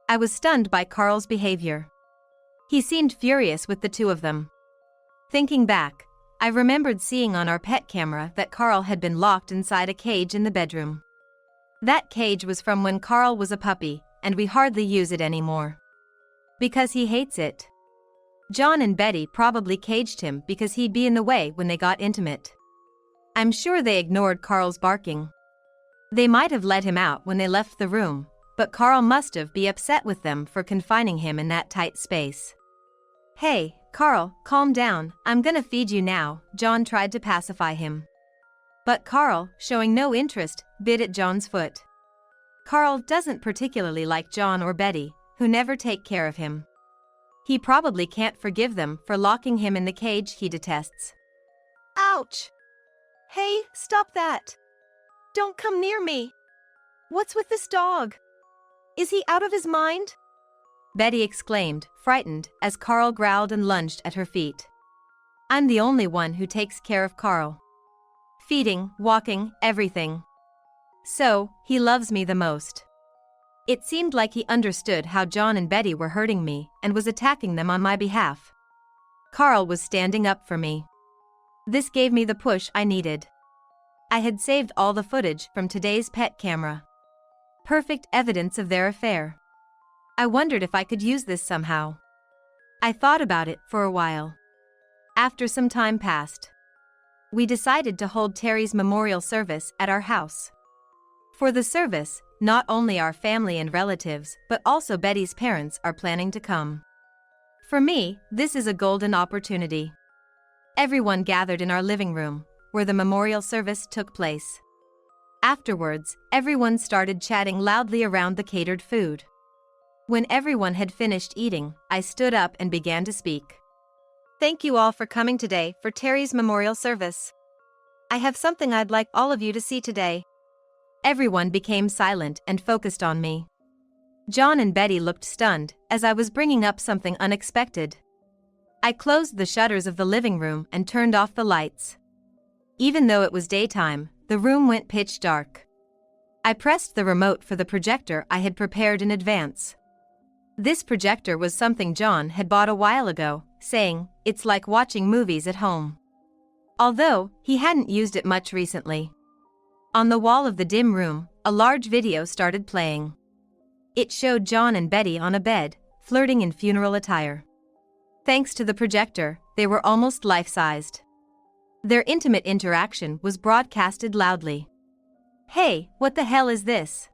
I was stunned by Carl's behavior. He seemed furious with the two of them. Thinking back, I remembered seeing on our pet camera that Carl had been locked inside a cage in the bedroom. That cage was from when Carl was a puppy, and we hardly use it anymore. Because he hates it. John and Betty probably caged him because he'd be in the way when they got intimate. I'm sure they ignored Carl's barking. They might have let him out when they left the room, but Carl must have been upset with them for confining him in that tight space. Hey, Carl, calm down, I'm gonna feed you now, John tried to pacify him. But Carl, showing no interest, bit at John's foot. Carl doesn't particularly like John or Betty, who never take care of him. He probably can't forgive them for locking him in the cage he detests. Ouch! Hey, stop that! Don't come near me! What's with this dog? Is he out of his mind? Betty exclaimed, frightened, as Carl growled and lunged at her feet. I'm the only one who takes care of Carl. Feeding, walking, everything. So, he loves me the most. It seemed like he understood how John and Betty were hurting me and was attacking them on my behalf. Carl was standing up for me. This gave me the push I needed. I had saved all the footage from today's pet camera. Perfect evidence of their affair. I wondered if I could use this somehow. I thought about it for a while. After some time passed, we decided to hold Terry's memorial service at our house. For the service, not only our family and relatives, but also Betty's parents are planning to come. For me, this is a golden opportunity. Everyone gathered in our living room, where the memorial service took place. Afterwards, everyone started chatting loudly around the catered food. When everyone had finished eating, I stood up and began to speak. Thank you all for coming today for Terry's memorial service. I have something I'd like all of you to see today. Everyone became silent and focused on me. John and Betty looked stunned as I was bringing up something unexpected. I closed the shutters of the living room and turned off the lights. Even though it was daytime, the room went pitch dark. I pressed the remote for the projector I had prepared in advance. This projector was something John had bought a while ago, saying, "It's like watching movies at home." Although, he hadn't used it much recently. On the wall of the dim room, a large video started playing. It showed John and Betty on a bed, flirting in funeral attire. Thanks to the projector, they were almost life-sized. Their intimate interaction was broadcasted loudly. Hey, what the hell is this?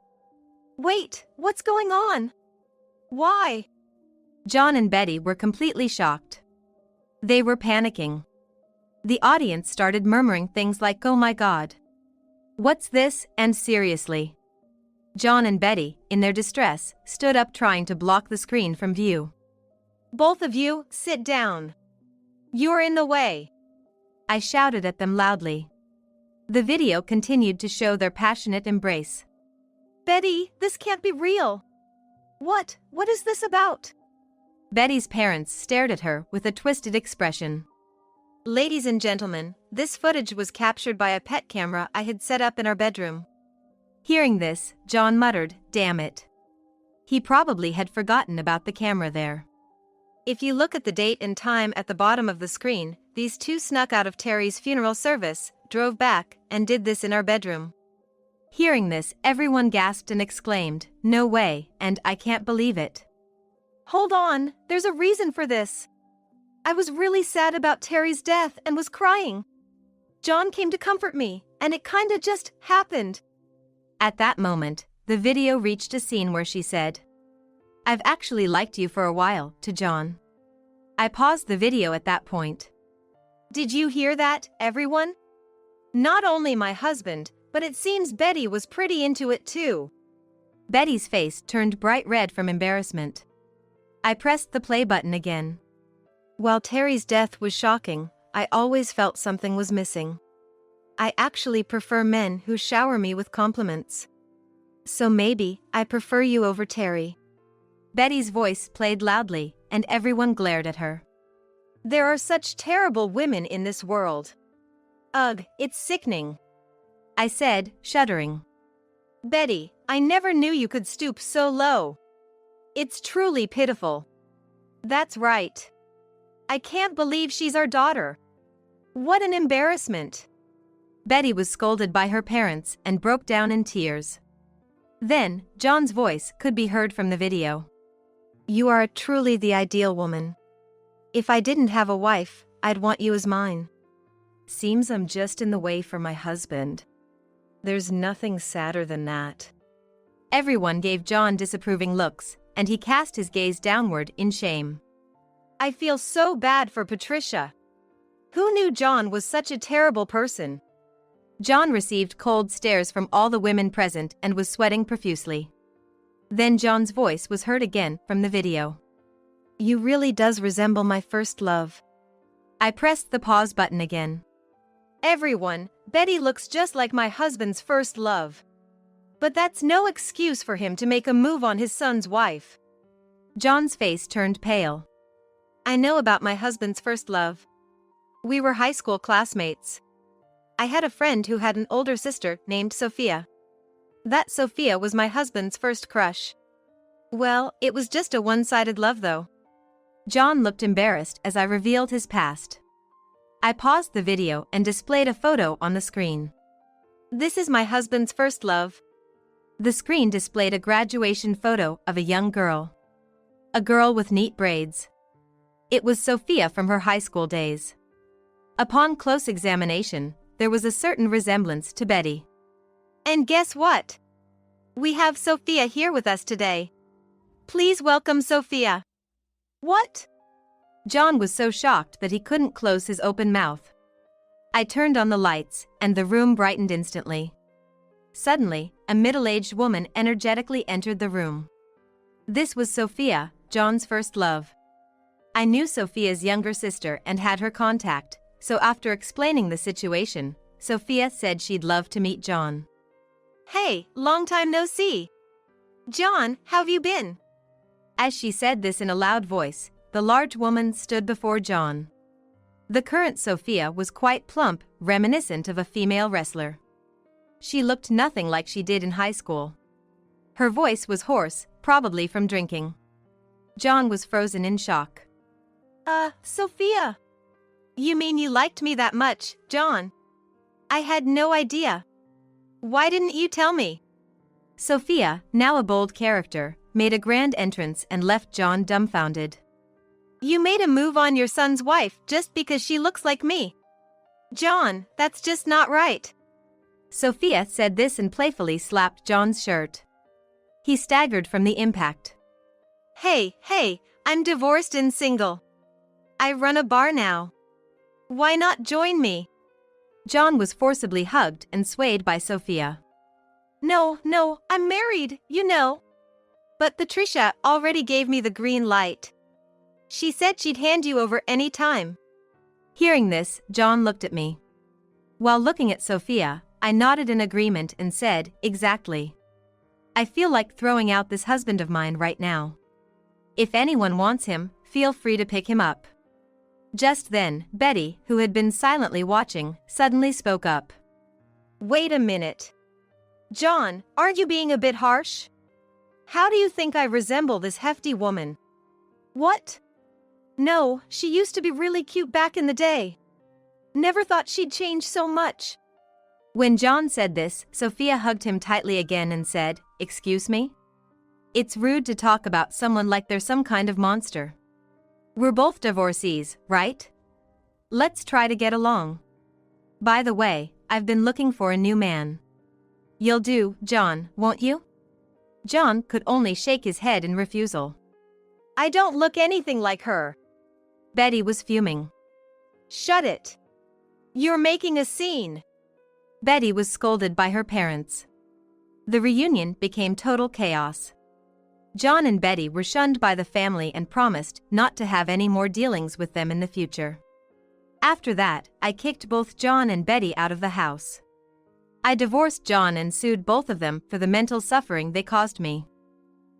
Wait, what's going on? Why? John and Betty were completely shocked. They were panicking. The audience started murmuring things like, "Oh my God. What's this?" and "Seriously." John and Betty, in their distress, stood up trying to block the screen from view. Both of you, sit down. You're in the way. I shouted at them loudly. The video continued to show their passionate embrace. Betty, this can't be real. What is this about? Betty's parents stared at her with a twisted expression. Ladies and gentlemen, this footage was captured by a pet camera I had set up in our bedroom. Hearing this, John muttered, "Damn it." He probably had forgotten about the camera there. If you look at the date and time at the bottom of the screen, these two snuck out of Terry's funeral service, drove back, and did this in our bedroom. Hearing this, everyone gasped and exclaimed, "No way," and "I can't believe it." Hold on, there's a reason for this. I was really sad about Terry's death and was crying. John came to comfort me, and it kinda just happened. At that moment, the video reached a scene where she said, "I've actually liked you for a while," to John. I paused the video at that point. Did you hear that, everyone? Not only my husband, but it seems Betty was pretty into it too. Betty's face turned bright red from embarrassment. I pressed the play button again. While Terry's death was shocking, I always felt something was missing. I actually prefer men who shower me with compliments. So maybe I prefer you over Terry. Betty's voice played loudly, and everyone glared at her. There are such terrible women in this world. Ugh, it's sickening, I said, shuddering. Betty, I never knew you could stoop so low. It's truly pitiful. That's right. I can't believe she's our daughter. What an embarrassment. Betty was scolded by her parents and broke down in tears. Then, John's voice could be heard from the video. You are truly the ideal woman. If I didn't have a wife, I'd want you as mine. Seems I'm just in the way for my husband. There's nothing sadder than that. Everyone gave John disapproving looks, and he cast his gaze downward in shame. I feel so bad for Patricia. Who knew John was such a terrible person? John received cold stares from all the women present and was sweating profusely. Then John's voice was heard again from the video. You really does resemble my first love. I pressed the pause button again. Everyone, Betty looks just like my husband's first love. But that's no excuse for him to make a move on his son's wife. John's face turned pale. I know about my husband's first love. We were high school classmates. I had a friend who had an older sister named Sophia. That Sophia was my husband's first crush. Well, it was just a one-sided love though. John looked embarrassed as I revealed his past. I paused the video and displayed a photo on the screen. This is my husband's first love. The screen displayed a graduation photo of a young girl. A girl with neat braids. It was Sophia from her high school days. Upon close examination, there was a certain resemblance to Betty. And guess what? We have Sophia here with us today. Please welcome Sophia. What? John was so shocked that he couldn't close his open mouth. I turned on the lights, and the room brightened instantly. Suddenly, a middle-aged woman energetically entered the room. This was Sophia, John's first love. I knew Sophia's younger sister and had her contact, so after explaining the situation, Sophia said she'd love to meet John. Hey, long time no see. John, how've you been? As she said this in a loud voice, the large woman stood before John. The current Sophia was quite plump, reminiscent of a female wrestler. She looked nothing like she did in high school. Her voice was hoarse, probably from drinking. John was frozen in shock. Sophia. You mean you liked me that much, John? I had no idea. Why didn't you tell me? Sophia, now a bold character, made a grand entrance and left John dumbfounded. You made a move on your son's wife just because she looks like me. John, that's just not right. Sophia said this and playfully slapped John's shirt. He staggered from the impact. Hey, I'm divorced and single. I run a bar now. Why not join me? John was forcibly hugged and swayed by Sophia. No, I'm married, you know. But Patricia already gave me the green light. She said she'd hand you over any time. Hearing this, John looked at me. While looking at Sophia, I nodded in agreement and said, exactly. I feel like throwing out this husband of mine right now. If anyone wants him, feel free to pick him up. Just then, Betty, who had been silently watching, suddenly spoke up. Wait a minute. John, aren't you being a bit harsh? How do you think I resemble this hefty woman? What? No, she used to be really cute back in the day. Never thought she'd change so much. When John said this, Sophia hugged him tightly again and said, Excuse me? It's rude to talk about someone like they're some kind of monster. We're both divorcees, right? Let's try to get along. By the way, I've been looking for a new man. You'll do, John, won't you? John could only shake his head in refusal. I don't look anything like her. Betty was fuming. Shut it. You're making a scene. Betty was scolded by her parents. The reunion became total chaos. John and Betty were shunned by the family and promised not to have any more dealings with them in the future. After that, I kicked both John and Betty out of the house. I divorced John and sued both of them for the mental suffering they caused me.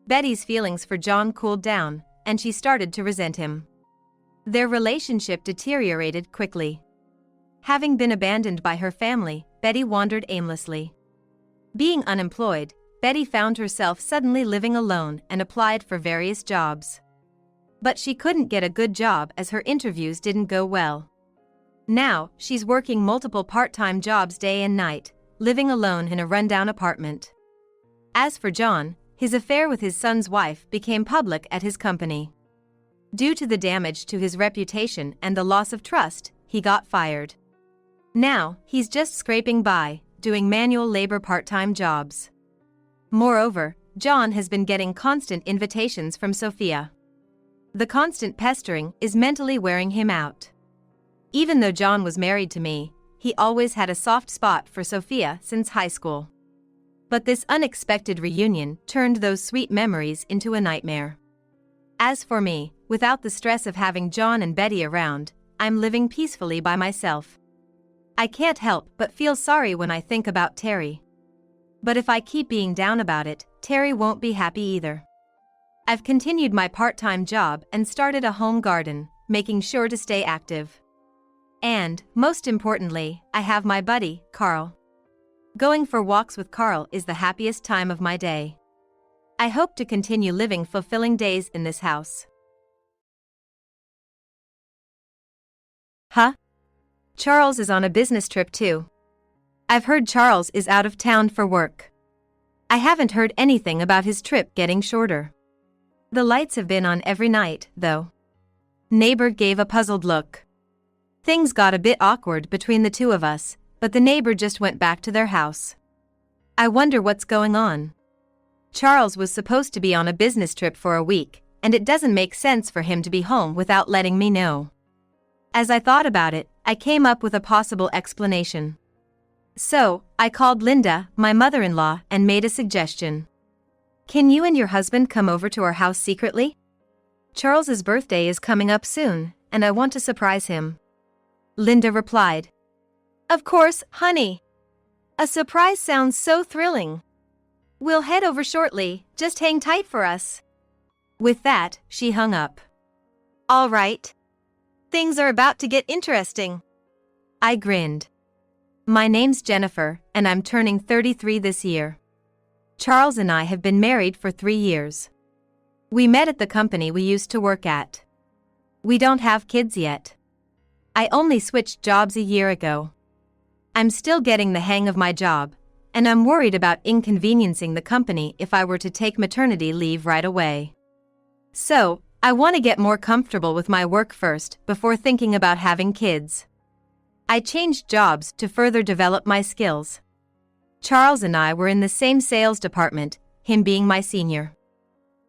Betty's feelings for John cooled down, and she started to resent him. Their relationship deteriorated quickly. Having been abandoned by her family, Betty wandered aimlessly. Being unemployed, Betty found herself suddenly living alone and applied for various jobs. But she couldn't get a good job as her interviews didn't go well. Now, she's working multiple part-time jobs day and night, living alone in a rundown apartment. As for John, his affair with his son's wife became public at his company. Due to the damage to his reputation and the loss of trust, he got fired. Now, he's just scraping by, doing manual labor part-time jobs. Moreover, John has been getting constant invitations from Sophia. The constant pestering is mentally wearing him out. Even though John was married to me, he always had a soft spot for Sophia since high school. But this unexpected reunion turned those sweet memories into a nightmare. As for me, without the stress of having John and Betty around, I'm living peacefully by myself. I can't help but feel sorry when I think about Terry. But if I keep being down about it, Terry won't be happy either. I've continued my part-time job and started a home garden, making sure to stay active. And, most importantly, I have my buddy, Carl. Going for walks with Carl is the happiest time of my day. I hope to continue living fulfilling days in this house. Huh? Charles is on a business trip too. I've heard Charles is out of town for work. I haven't heard anything about his trip getting shorter. The lights have been on every night, though. Neighbor gave a puzzled look. Things got a bit awkward between the two of us, but the neighbor just went back to their house. I wonder what's going on. Charles was supposed to be on a business trip for a week, and it doesn't make sense for him to be home without letting me know. As I thought about it, I came up with a possible explanation. So, I called Linda, my mother-in-law, and made a suggestion. Can you and your husband come over to our house secretly? Charles's birthday is coming up soon, and I want to surprise him. Linda replied. Of course, honey. A surprise sounds so thrilling. We'll head over shortly, just hang tight for us. With that, she hung up. All right. Things are about to get interesting. I grinned. My name's Jennifer, and I'm turning 33 this year. Charles and I have been married for 3 years. We met at the company we used to work at. We don't have kids yet. I only switched jobs a year ago. I'm still getting the hang of my job, and I'm worried about inconveniencing the company if I were to take maternity leave right away. So, I want to get more comfortable with my work first before thinking about having kids. I changed jobs to further develop my skills. Charles and I were in the same sales department, him being my senior.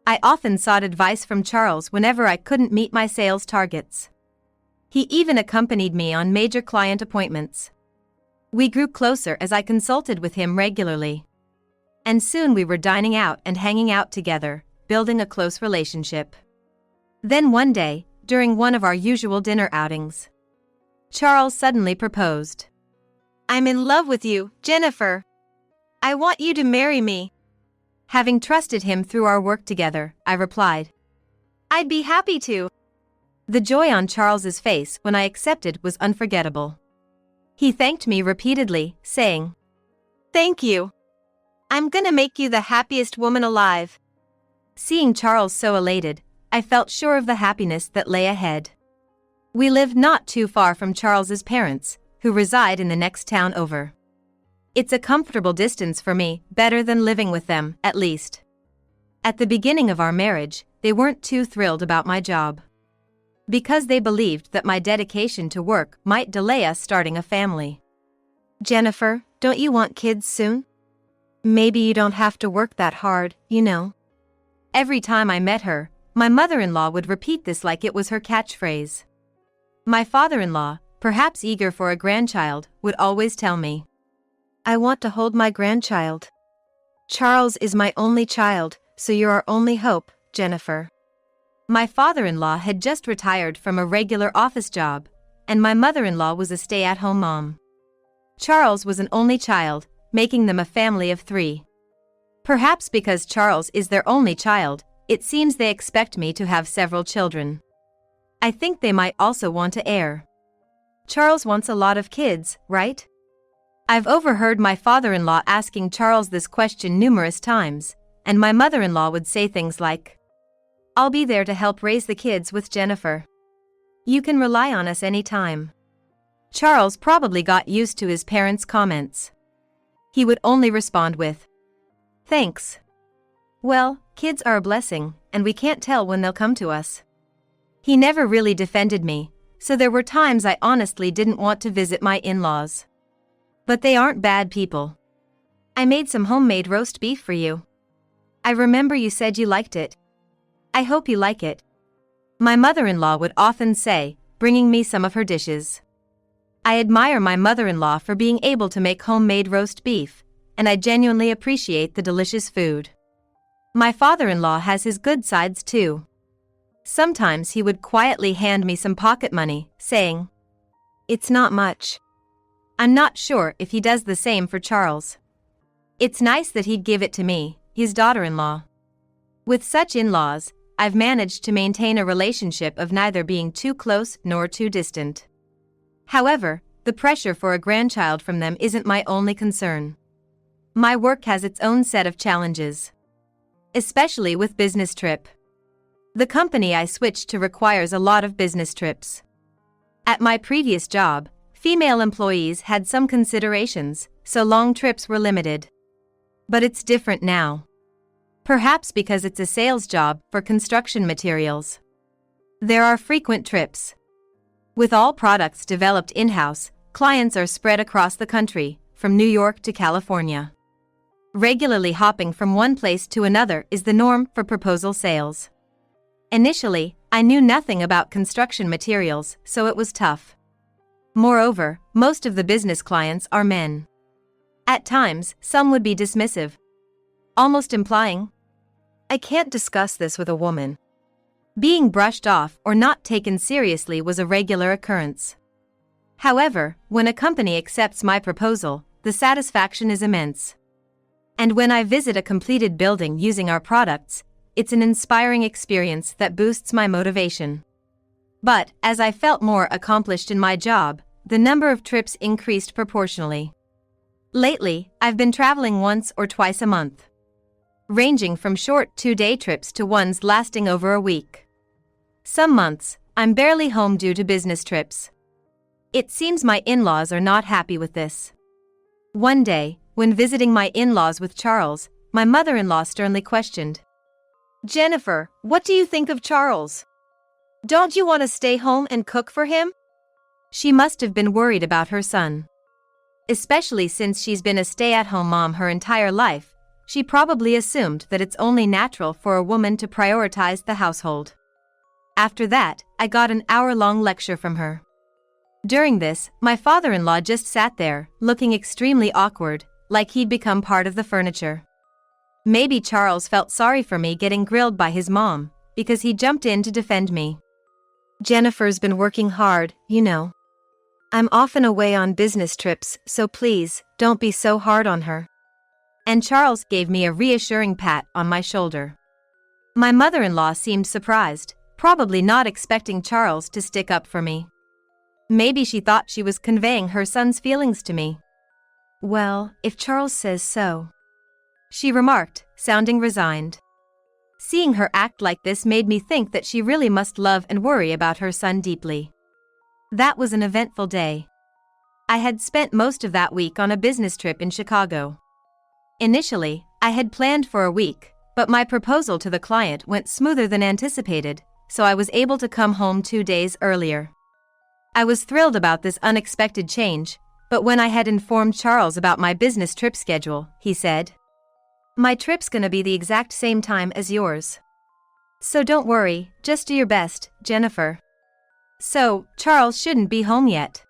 I often sought advice from Charles whenever I couldn't meet my sales targets. He even accompanied me on major client appointments. We grew closer as I consulted with him regularly. And soon we were dining out and hanging out together, building a close relationship. Then one day, during one of our usual dinner outings, Charles suddenly proposed. I'm in love with you, Jennifer. I want you to marry me. Having trusted him through our work together, I replied. I'd be happy to. The joy on Charles's face when I accepted was unforgettable. He thanked me repeatedly, saying, Thank you. I'm gonna make you the happiest woman alive. Seeing Charles so elated, I felt sure of the happiness that lay ahead. We lived not too far from Charles's parents, who reside in the next town over. It's a comfortable distance for me, better than living with them, at least. At the beginning of our marriage, they weren't too thrilled about my job. Because they believed that my dedication to work might delay us starting a family. Jennifer, don't you want kids soon? Maybe you don't have to work that hard, you know. Every time I met her, my mother-in-law would repeat this like it was her catchphrase. My father-in-law, perhaps eager for a grandchild, would always tell me, "I want to hold my grandchild. Charles is my only child, so you're our only hope, Jennifer." My father-in-law had just retired from a regular office job, and my mother-in-law was a stay-at-home mom. Charles was an only child, making them a family of 3. Perhaps because Charles is their only child, it seems they expect me to have several children. I think they might also want an heir. Charles wants a lot of kids, right? I've overheard my father-in-law asking Charles this question numerous times, and my mother-in-law would say things like, "I'll be there to help raise the kids with Jennifer. You can rely on us anytime." Charles probably got used to his parents' comments. He would only respond with, "Thanks. Well, kids are a blessing, and we can't tell when they'll come to us." He never really defended me, so there were times I honestly didn't want to visit my in-laws. But they aren't bad people. "I made some homemade roast beef for you. I remember you said you liked it. I hope you like it," my mother-in-law would often say, bringing me some of her dishes. I admire my mother-in-law for being able to make homemade roast beef, and I genuinely appreciate the delicious food. My father-in-law has his good sides too. Sometimes he would quietly hand me some pocket money, saying, "It's not much." I'm not sure if he does the same for Charles. It's nice that he'd give it to me, his daughter-in-law. With such in-laws, I've managed to maintain a relationship of neither being too close nor too distant. However, the pressure for a grandchild from them isn't my only concern. My work has its own set of challenges. Especially with business trip. The company I switched to requires a lot of business trips. At my previous job, female employees had some considerations, so long trips were limited. But it's different now. Perhaps because it's a sales job for construction materials. There are frequent trips. With all products developed in-house, clients are spread across the country, from New York to California. Regularly hopping from one place to another is the norm for proposal sales. Initially, I knew nothing about construction materials, so it was tough. Moreover, most of the business clients are men. At times, some would be dismissive, almost implying, "I can't discuss this with a woman." Being brushed off or not taken seriously was a regular occurrence. However, when a company accepts my proposal, the satisfaction is immense. And when I visit a completed building using our products, it's an inspiring experience that boosts my motivation. But, as I felt more accomplished in my job, the number of trips increased proportionally. Lately, I've been traveling once or twice a month. Ranging from short 2-day trips to ones lasting over a week. Some months, I'm barely home due to business trips. It seems my in-laws are not happy with this. One day, when visiting my in-laws with Charles, my mother-in-law sternly questioned, "Jennifer, what do you think of Charles? Don't you want to stay home and cook for him?" She must have been worried about her son. Especially since she's been a stay-at-home mom her entire life, she probably assumed that it's only natural for a woman to prioritize the household. After that, I got an hour-long lecture from her. During this, my father-in-law just sat there, looking extremely awkward, like he'd become part of the furniture. Maybe Charles felt sorry for me getting grilled by his mom, because he jumped in to defend me. "Jennifer's been working hard, you know. I'm often away on business trips, so please, don't be so hard on her." And Charles gave me a reassuring pat on my shoulder. My mother-in-law seemed surprised, probably not expecting Charles to stick up for me. Maybe she thought she was conveying her son's feelings to me. "Well, if Charles says so," she remarked, sounding resigned. Seeing her act like this made me think that she really must love and worry about her son deeply. That was an eventful day. I had spent most of that week on a business trip in Chicago. Initially, I had planned for a week, but my proposal to the client went smoother than anticipated, so I was able to come home 2 days earlier. I was thrilled about this unexpected change, but when I had informed Charles about my business trip schedule, he said, "My trip's gonna be the exact same time as yours. So don't worry, just do your best, Jennifer." So, Charles shouldn't be home yet.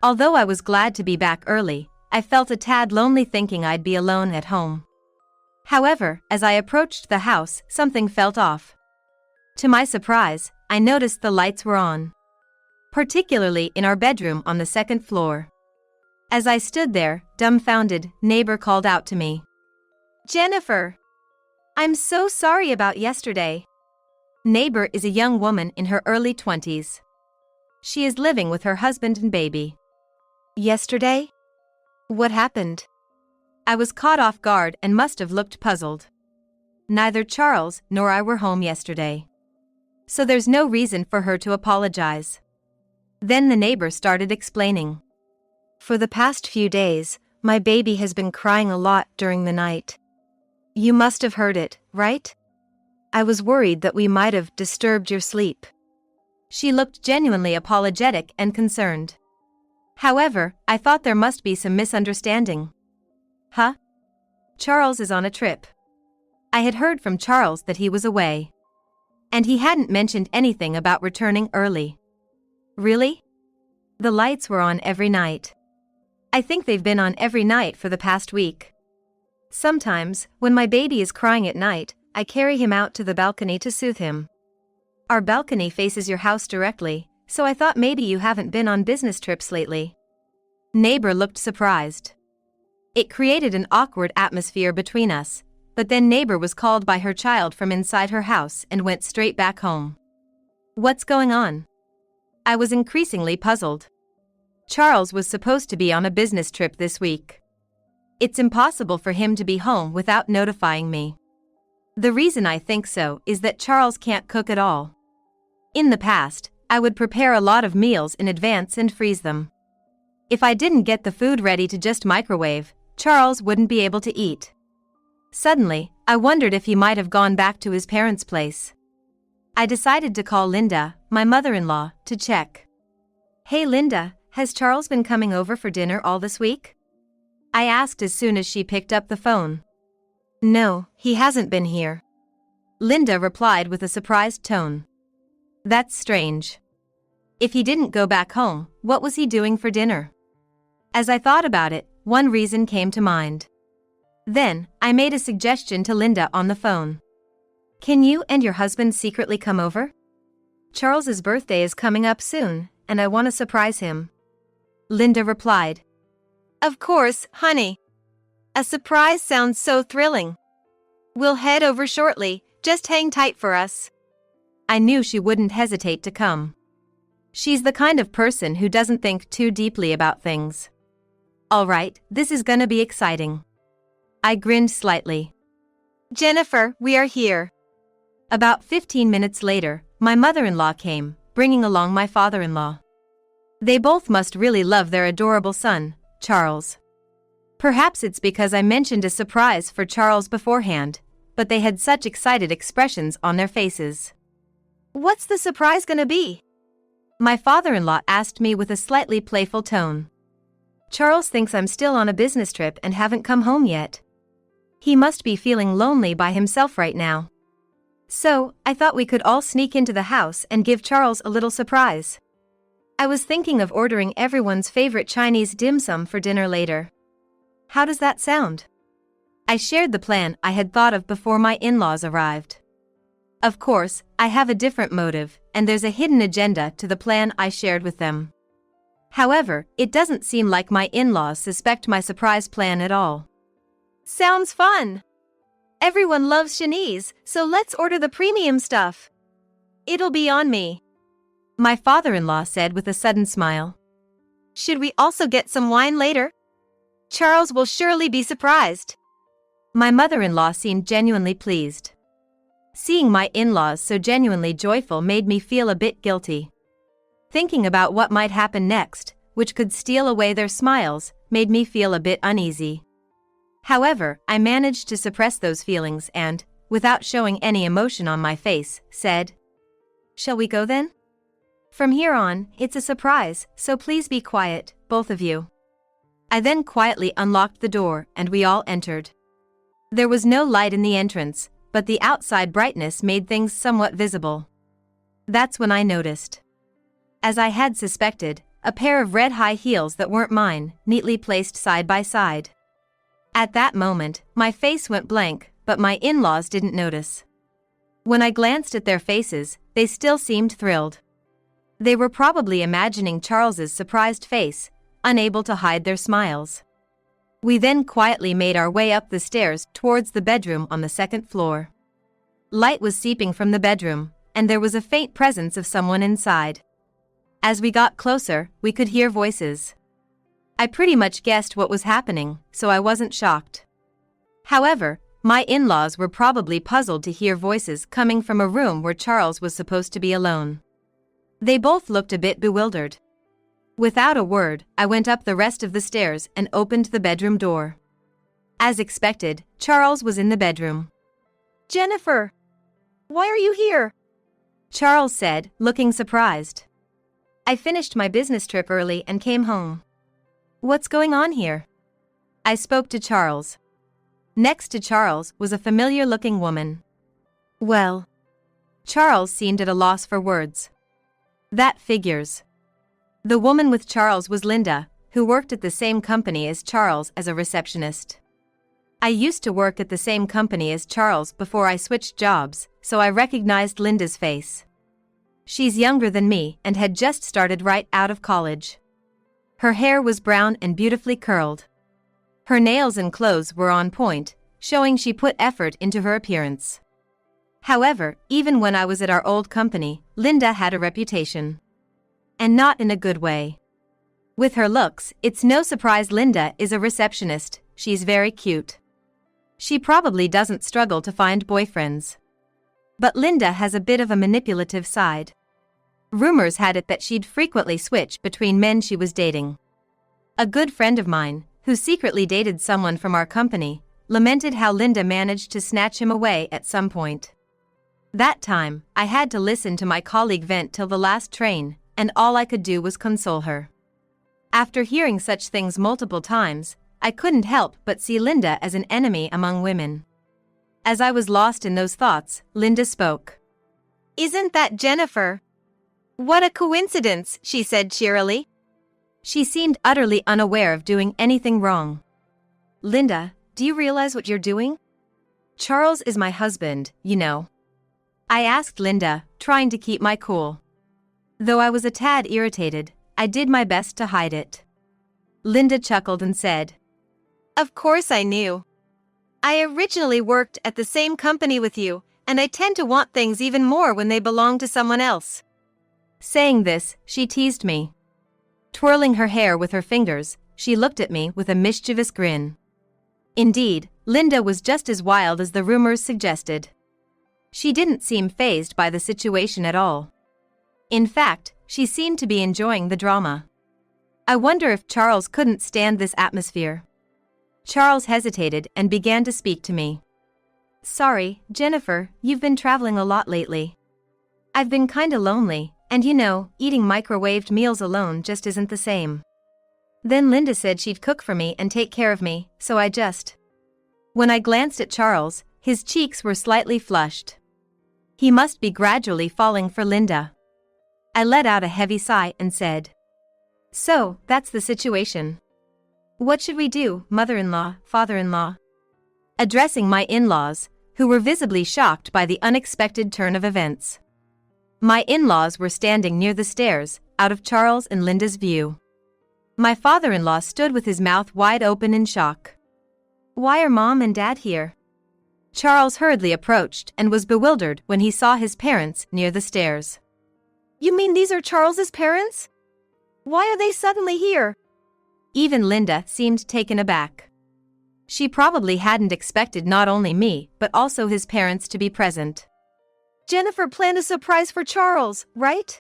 Although I was glad to be back early, I felt a tad lonely thinking I'd be alone at home. However, as I approached the house, something felt off. To my surprise, I noticed the lights were on, particularly in our bedroom on the second floor. As I stood there, dumbfounded, neighbor called out to me. Jennifer! I'm so sorry about yesterday. Neighbor is a young woman in her early 20s. She is living with her husband and baby. Yesterday? What happened? I was caught off guard and must have looked puzzled. Neither Charles nor I were home yesterday, so there's no reason for her to apologize. Then the neighbor started explaining. For the past few days, my baby has been crying a lot during the night. You must have heard it, right? I was worried that we might have disturbed your sleep. She looked genuinely apologetic and concerned. However, I thought there must be some misunderstanding. Huh? Charles is on a trip. I had heard from Charles that he was away, and he hadn't mentioned anything about returning early. Really? The lights were on every night. I think they've been on every night for the past week. Sometimes, when my baby is crying at night, I carry him out to the balcony to soothe him. Our balcony faces your house directly, so I thought maybe you haven't been on business trips lately. Neighbor looked surprised. It created an awkward atmosphere between us, but then neighbor was called by her child from inside her house and went straight back home. What's going on? I was increasingly puzzled. Charles was supposed to be on a business trip this week. It's impossible for him to be home without notifying me. The reason I think so is that Charles can't cook at all. In the past, I would prepare a lot of meals in advance and freeze them. If I didn't get the food ready to just microwave, Charles wouldn't be able to eat. Suddenly, I wondered if he might have gone back to his parents' place. I decided to call Linda, my mother-in-law, to check. Hey Linda, has Charles been coming over for dinner all this week? I asked as soon as she picked up the phone. No, he hasn't been here. Linda replied with a surprised tone. That's strange. If he didn't go back home, what was he doing for dinner? As I thought about it, one reason came to mind. Then, I made a suggestion to Linda on the phone. Can you and your husband secretly come over? Charles's birthday is coming up soon, and I want to surprise him. Linda replied. Of course, honey. A surprise sounds so thrilling. We'll head over shortly, just hang tight for us. I knew she wouldn't hesitate to come. She's the kind of person who doesn't think too deeply about things. All right, this is gonna be exciting. I grinned slightly. Jennifer, we are here. About 15 minutes later, my mother-in-law came, bringing along my father-in-law. They both must really love their adorable son, Charles. Perhaps it's because I mentioned a surprise for Charles beforehand, but they had such excited expressions on their faces. What's the surprise gonna be? My father-in-law asked me with a slightly playful tone. Charles thinks I'm still on a business trip and haven't come home yet. He must be feeling lonely by himself right now. So, I thought we could all sneak into the house and give Charles a little surprise. I was thinking of ordering everyone's favorite Chinese dim sum for dinner later. How does that sound? I shared the plan I had thought of before my in-laws arrived. Of course, I have a different motive, and there's a hidden agenda to the plan I shared with them. However, it doesn't seem like my in-laws suspect my surprise plan at all. Sounds fun! Everyone loves Chinese, so let's order the premium stuff. It'll be on me. My father-in-law said with a sudden smile. Should we also get some wine later? Charles will surely be surprised. My mother-in-law seemed genuinely pleased. Seeing my in-laws so genuinely joyful made me feel a bit guilty. Thinking about what might happen next, which could steal away their smiles, made me feel a bit uneasy. However, I managed to suppress those feelings and, without showing any emotion on my face, said, Shall we go then? From here on, it's a surprise, so please be quiet, both of you. I then quietly unlocked the door and we all entered. There was no light in the entrance, but the outside brightness made things somewhat visible. That's when I noticed. As I had suspected, a pair of red high heels that weren't mine, neatly placed side by side. At that moment, my face went blank, but my in-laws didn't notice. When I glanced at their faces, they still seemed thrilled. They were probably imagining Charles's surprised face, unable to hide their smiles. We then quietly made our way up the stairs towards the bedroom on the second floor. Light was seeping from the bedroom, and there was a faint presence of someone inside. As we got closer, we could hear voices. I pretty much guessed what was happening, so I wasn't shocked. However, my in-laws were probably puzzled to hear voices coming from a room where Charles was supposed to be alone. They both looked a bit bewildered. Without a word, I went up the rest of the stairs and opened the bedroom door. As expected, Charles was in the bedroom. Jennifer! Why are you here? Charles said, looking surprised. I finished my business trip early and came home. What's going on here? I spoke to Charles. Next to Charles was a familiar-looking woman. Well, Charles seemed at a loss for words. That figures. The woman with Charles was Linda, who worked at the same company as Charles as a receptionist. I used to work at the same company as Charles before I switched jobs, so I recognized Linda's face. She's younger than me and had just started right out of college. Her hair was brown and beautifully curled. Her nails and clothes were on point, showing she put effort into her appearance. However, even when I was at our old company, Linda had a reputation. And not in a good way. With her looks, it's no surprise Linda is a receptionist. She's very cute. She probably doesn't struggle to find boyfriends. But Linda has a bit of a manipulative side. Rumors had it that she'd frequently switch between men she was dating. A good friend of mine, who secretly dated someone from our company, lamented how Linda managed to snatch him away at some point. That time, I had to listen to my colleague vent till the last train, and all I could do was console her. After hearing such things multiple times, I couldn't help but see Linda as an enemy among women. As I was lost in those thoughts, Linda spoke. Isn't that Jennifer? What a coincidence, she said cheerily. She seemed utterly unaware of doing anything wrong. Linda, do you realize what you're doing? Charles is my husband, you know. I asked Linda, trying to keep my cool. Though I was a tad irritated, I did my best to hide it. Linda chuckled and said, Of course I knew. I originally worked at the same company with you, and I tend to want things even more when they belong to someone else. Saying this, she teased me. Twirling her hair with her fingers, she looked at me with a mischievous grin. Indeed, Linda was just as wild as the rumors suggested. She didn't seem fazed by the situation at all. In fact, she seemed to be enjoying the drama. I wonder if Charles couldn't stand this atmosphere. Charles hesitated and began to speak to me. Sorry, Jennifer, you've been traveling a lot lately. I've been kinda lonely, and you know, eating microwaved meals alone just isn't the same. Then Linda said she'd cook for me and take care of me, so I just... When I glanced at Charles, his cheeks were slightly flushed. He must be gradually falling for Linda. I let out a heavy sigh and said, So, that's the situation. What should we do, mother-in-law, father-in-law? Addressing my in-laws, who were visibly shocked by the unexpected turn of events. My in-laws were standing near the stairs, out of Charles and Linda's view. My father-in-law stood with his mouth wide open in shock. Why are Mom and Dad here? Charles hurriedly approached and was bewildered when he saw his parents near the stairs. You mean these are Charles's parents? Why are they suddenly here? Even Linda seemed taken aback. She probably hadn't expected not only me, but also his parents to be present. Jennifer planned a surprise for Charles, right?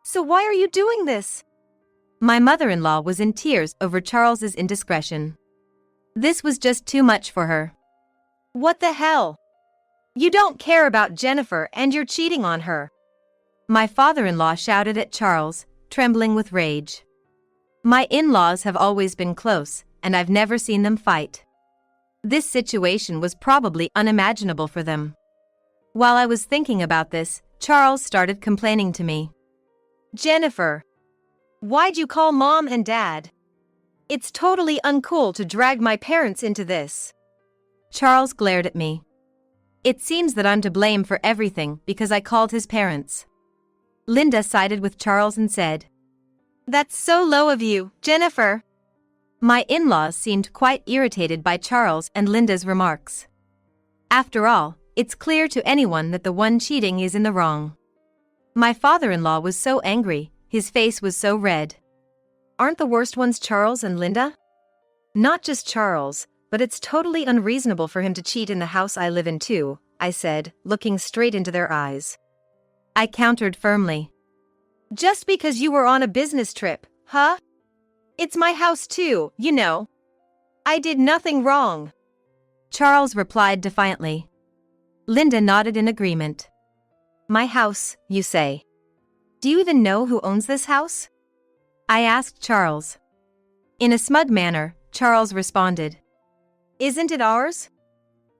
So why are you doing this? My mother-in-law was in tears over Charles's indiscretion. This was just too much for her. What the hell? You don't care about Jennifer and you're cheating on her. My father-in-law shouted at Charles, trembling with rage. My in-laws have always been close, and I've never seen them fight. This situation was probably unimaginable for them. While I was thinking about this, Charles started complaining to me. Jennifer, Why'd you call Mom and Dad? It's totally uncool to drag my parents into this. Charles glared at me. It seems that I'm to blame for everything because I called his parents. Linda sided with Charles and said, That's so low of you, Jennifer. My in-laws seemed quite irritated by Charles and Linda's remarks. After all, it's clear to anyone that the one cheating is in the wrong. My father-in-law was so angry, his face was so red. Aren't the worst ones Charles and Linda? Not just Charles, but it's totally unreasonable for him to cheat in the house I live in too, I said, looking straight into their eyes. I countered firmly. Just because you were on a business trip, huh? It's my house too, you know. I did nothing wrong. Charles replied defiantly. Linda nodded in agreement. My house, you say? Do you even know who owns this house? I asked Charles. In a smug manner, Charles responded. Isn't it ours?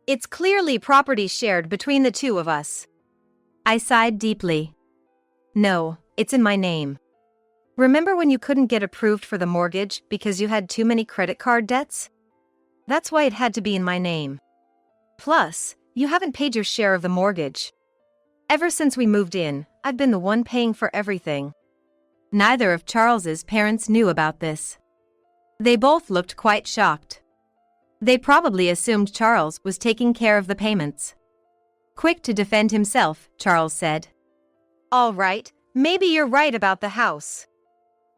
It's clearly property shared between the two of us. I sighed deeply. No, it's in my name. Remember when you couldn't get approved for the mortgage because you had too many credit card debts? That's why it had to be in my name. Plus, you haven't paid your share of the mortgage. Ever since we moved in, I've been the one paying for everything. Neither of Charles's parents knew about this. They both looked quite shocked. They probably assumed Charles was taking care of the payments. Quick to defend himself, Charles said. All right, maybe you're right about the house.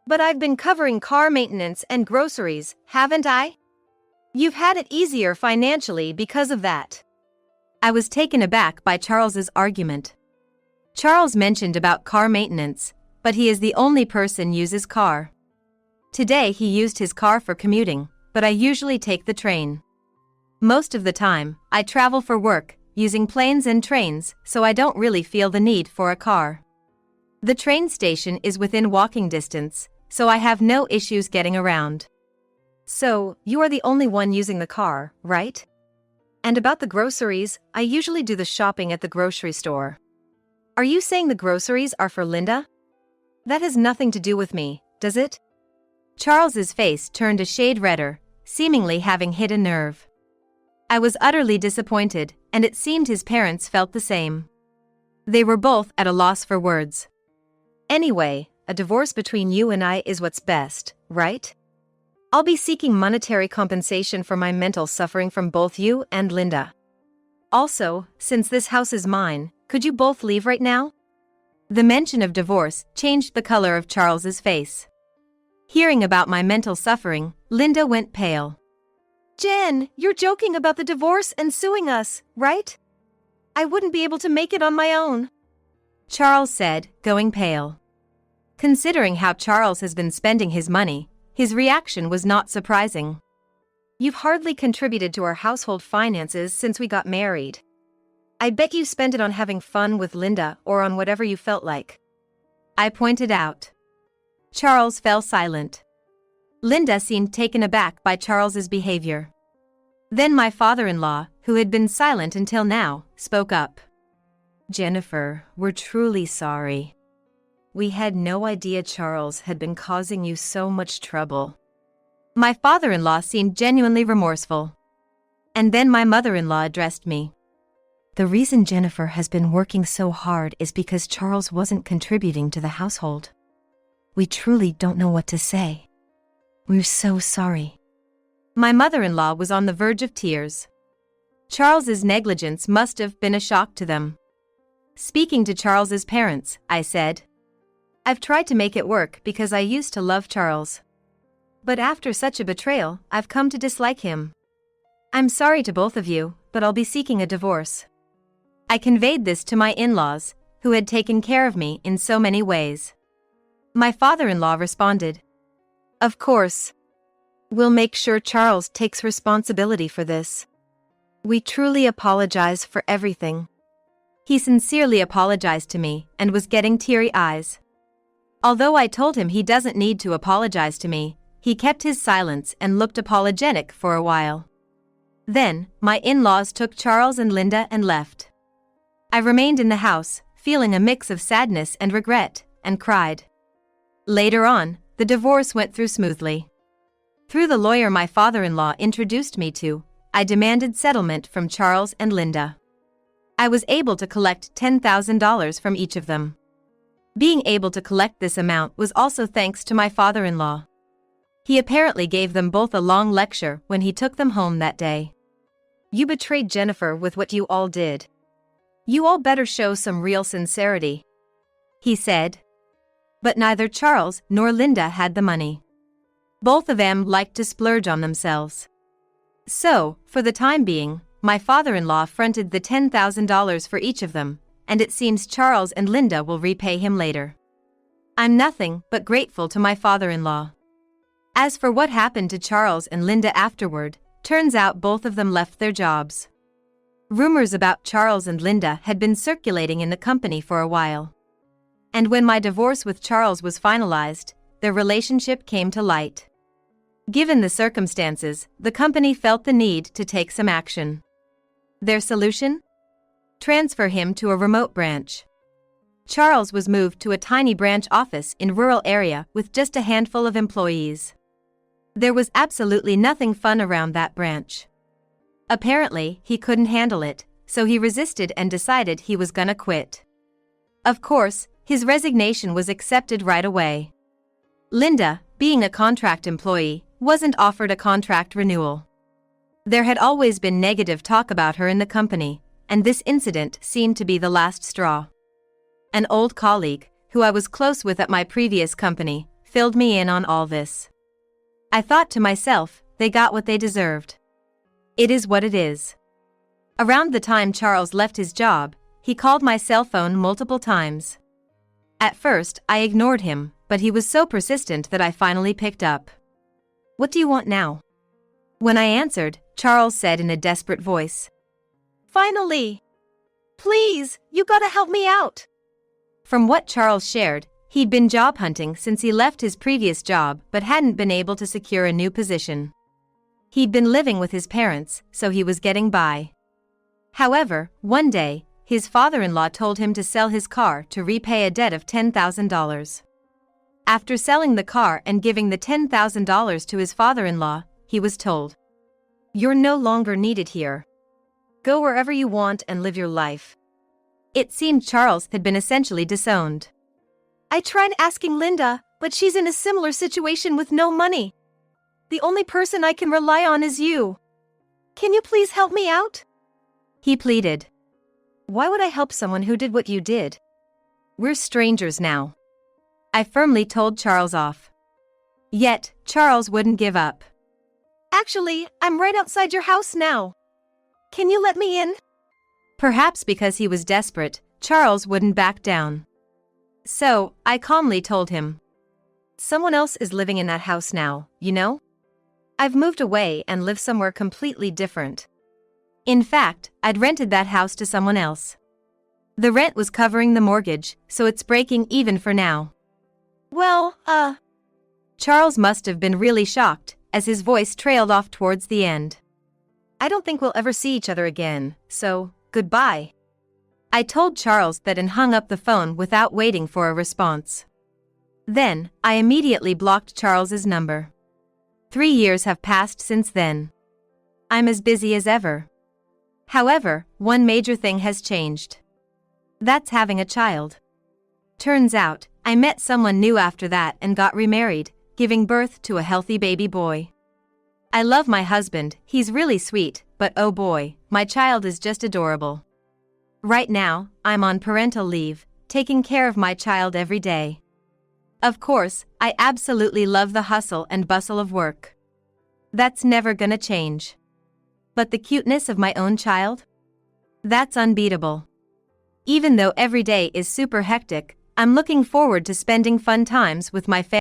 But I've been covering car maintenance and groceries, haven't I? You've had it easier financially because of that. I was taken aback by Charles's argument. Charles mentioned about car maintenance, but he is the only person uses car. Today he used his car for commuting, but I usually take the train. Most of the time, I travel for work, using planes and trains, so I don't really feel the need for a car. The train station is within walking distance, so I have no issues getting around. So, you are the only one using the car, right? And about the groceries, I usually do the shopping at the grocery store. Are you saying the groceries are for Linda? That has nothing to do with me, does it? Charles's face turned a shade redder, seemingly having hit a nerve. I was utterly disappointed, and it seemed his parents felt the same. They were both at a loss for words. Anyway, a divorce between you and I is what's best, right? I'll be seeking monetary compensation for my mental suffering from both you and Linda. Also, since this house is mine, could you both leave right now? The mention of divorce changed the color of Charles's face. Hearing about my mental suffering, Linda went pale. Jen, you're joking about the divorce and suing us, right? I wouldn't be able to make it on my own. Charles said, going pale. Considering how Charles has been spending his money, his reaction was not surprising. You've hardly contributed to our household finances since we got married. I bet you spent it on having fun with Linda or on whatever you felt like. I pointed out. Charles fell silent. Linda seemed taken aback by Charles's behavior. Then my father-in-law, who had been silent until now, spoke up. Jennifer, we're truly sorry. We had no idea Charles had been causing you so much trouble. My father-in-law seemed genuinely remorseful. And then my mother-in-law addressed me. The reason Jennifer has been working so hard is because Charles wasn't contributing to the household. We truly don't know what to say. We're so sorry. My mother-in-law was on the verge of tears. Charles's negligence must have been a shock to them. Speaking to Charles's parents, I said, I've tried to make it work because I used to love Charles. But after such a betrayal, I've come to dislike him. I'm sorry to both of you, but I'll be seeking a divorce. I conveyed this to my in-laws, who had taken care of me in so many ways. My father-in-law responded, Of course. We'll make sure Charles takes responsibility for this. We truly apologize for everything. He sincerely apologized to me and was getting teary eyes. Although I told him he doesn't need to apologize to me, he kept his silence and looked apologetic for a while. Then, my in-laws took Charles and Linda and left. I remained in the house, feeling a mix of sadness and regret, and cried. Later on, the divorce went through smoothly. Through the lawyer my father-in-law introduced me to, I demanded settlement from Charles and Linda. I was able to collect $10,000 from each of them. Being able to collect this amount was also thanks to my father-in-law. He apparently gave them both a long lecture when he took them home that day. You betrayed Jennifer with what you all did. You all better show some real sincerity, he said. But neither Charles nor Linda had the money. Both of them liked to splurge on themselves. So, for the time being, my father-in-law fronted the $10,000 for each of them, and it seems Charles and Linda will repay him later. I'm nothing but grateful to my father-in-law. As for what happened to Charles and Linda afterward, turns out both of them left their jobs. Rumors about Charles and Linda had been circulating in the company for a while. And when my divorce with Charles was finalized, their relationship came to light. Given the circumstances, the company felt the need to take some action. Their solution? Transfer him to a remote branch. Charles was moved to a tiny branch office in a rural area with just a handful of employees. There was absolutely nothing fun around that branch. Apparently, he couldn't handle it, so he resisted and decided he was gonna quit. Of course, his resignation was accepted right away. Linda, being a contract employee, wasn't offered a contract renewal. There had always been negative talk about her in the company, and this incident seemed to be the last straw. An old colleague, who I was close with at my previous company, filled me in on all this. I thought to myself, they got what they deserved. It is what it is. Around the time Charles left his job, he called my cell phone multiple times. At first, I ignored him, but he was so persistent that I finally picked up. What do you want now? When I answered, Charles said in a desperate voice. Finally! Please, you gotta help me out! From what Charles shared, he'd been job hunting since he left his previous job but hadn't been able to secure a new position. He'd been living with his parents, so he was getting by. However, one day, his father-in-law told him to sell his car to repay a debt of $10,000. After selling the car and giving the $10,000 to his father-in-law, he was told, "You're no longer needed here. Go wherever you want and live your life." It seemed Charles had been essentially disowned. I tried asking Linda, but she's in a similar situation with no money. The only person I can rely on is you. Can you please help me out? He pleaded. Why would I help someone who did what you did? We're strangers now. I firmly told Charles off. Yet, Charles wouldn't give up. Actually, I'm right outside your house now. Can you let me in? Perhaps because he was desperate, Charles wouldn't back down. So, I calmly told him. Someone else is living in that house now, you know? I've moved away and live somewhere completely different. In fact, I'd rented that house to someone else. The rent was covering the mortgage, so it's breaking even for now. Well, Charles must have been really shocked, as his voice trailed off towards the end. I don't think we'll ever see each other again, so, goodbye. I told Charles that and hung up the phone without waiting for a response. Then, I immediately blocked Charles's number. 3 years have passed since then. I'm as busy as ever. However, one major thing has changed. That's having a child. Turns out, I met someone new after that and got remarried, giving birth to a healthy baby boy. I love my husband, he's really sweet, but oh boy, my child is just adorable. Right now, I'm on parental leave, taking care of my child every day. Of course, I absolutely love the hustle and bustle of work. That's never gonna change. But the cuteness of my own child? That's unbeatable. Even though every day is super hectic, I'm looking forward to spending fun times with my family.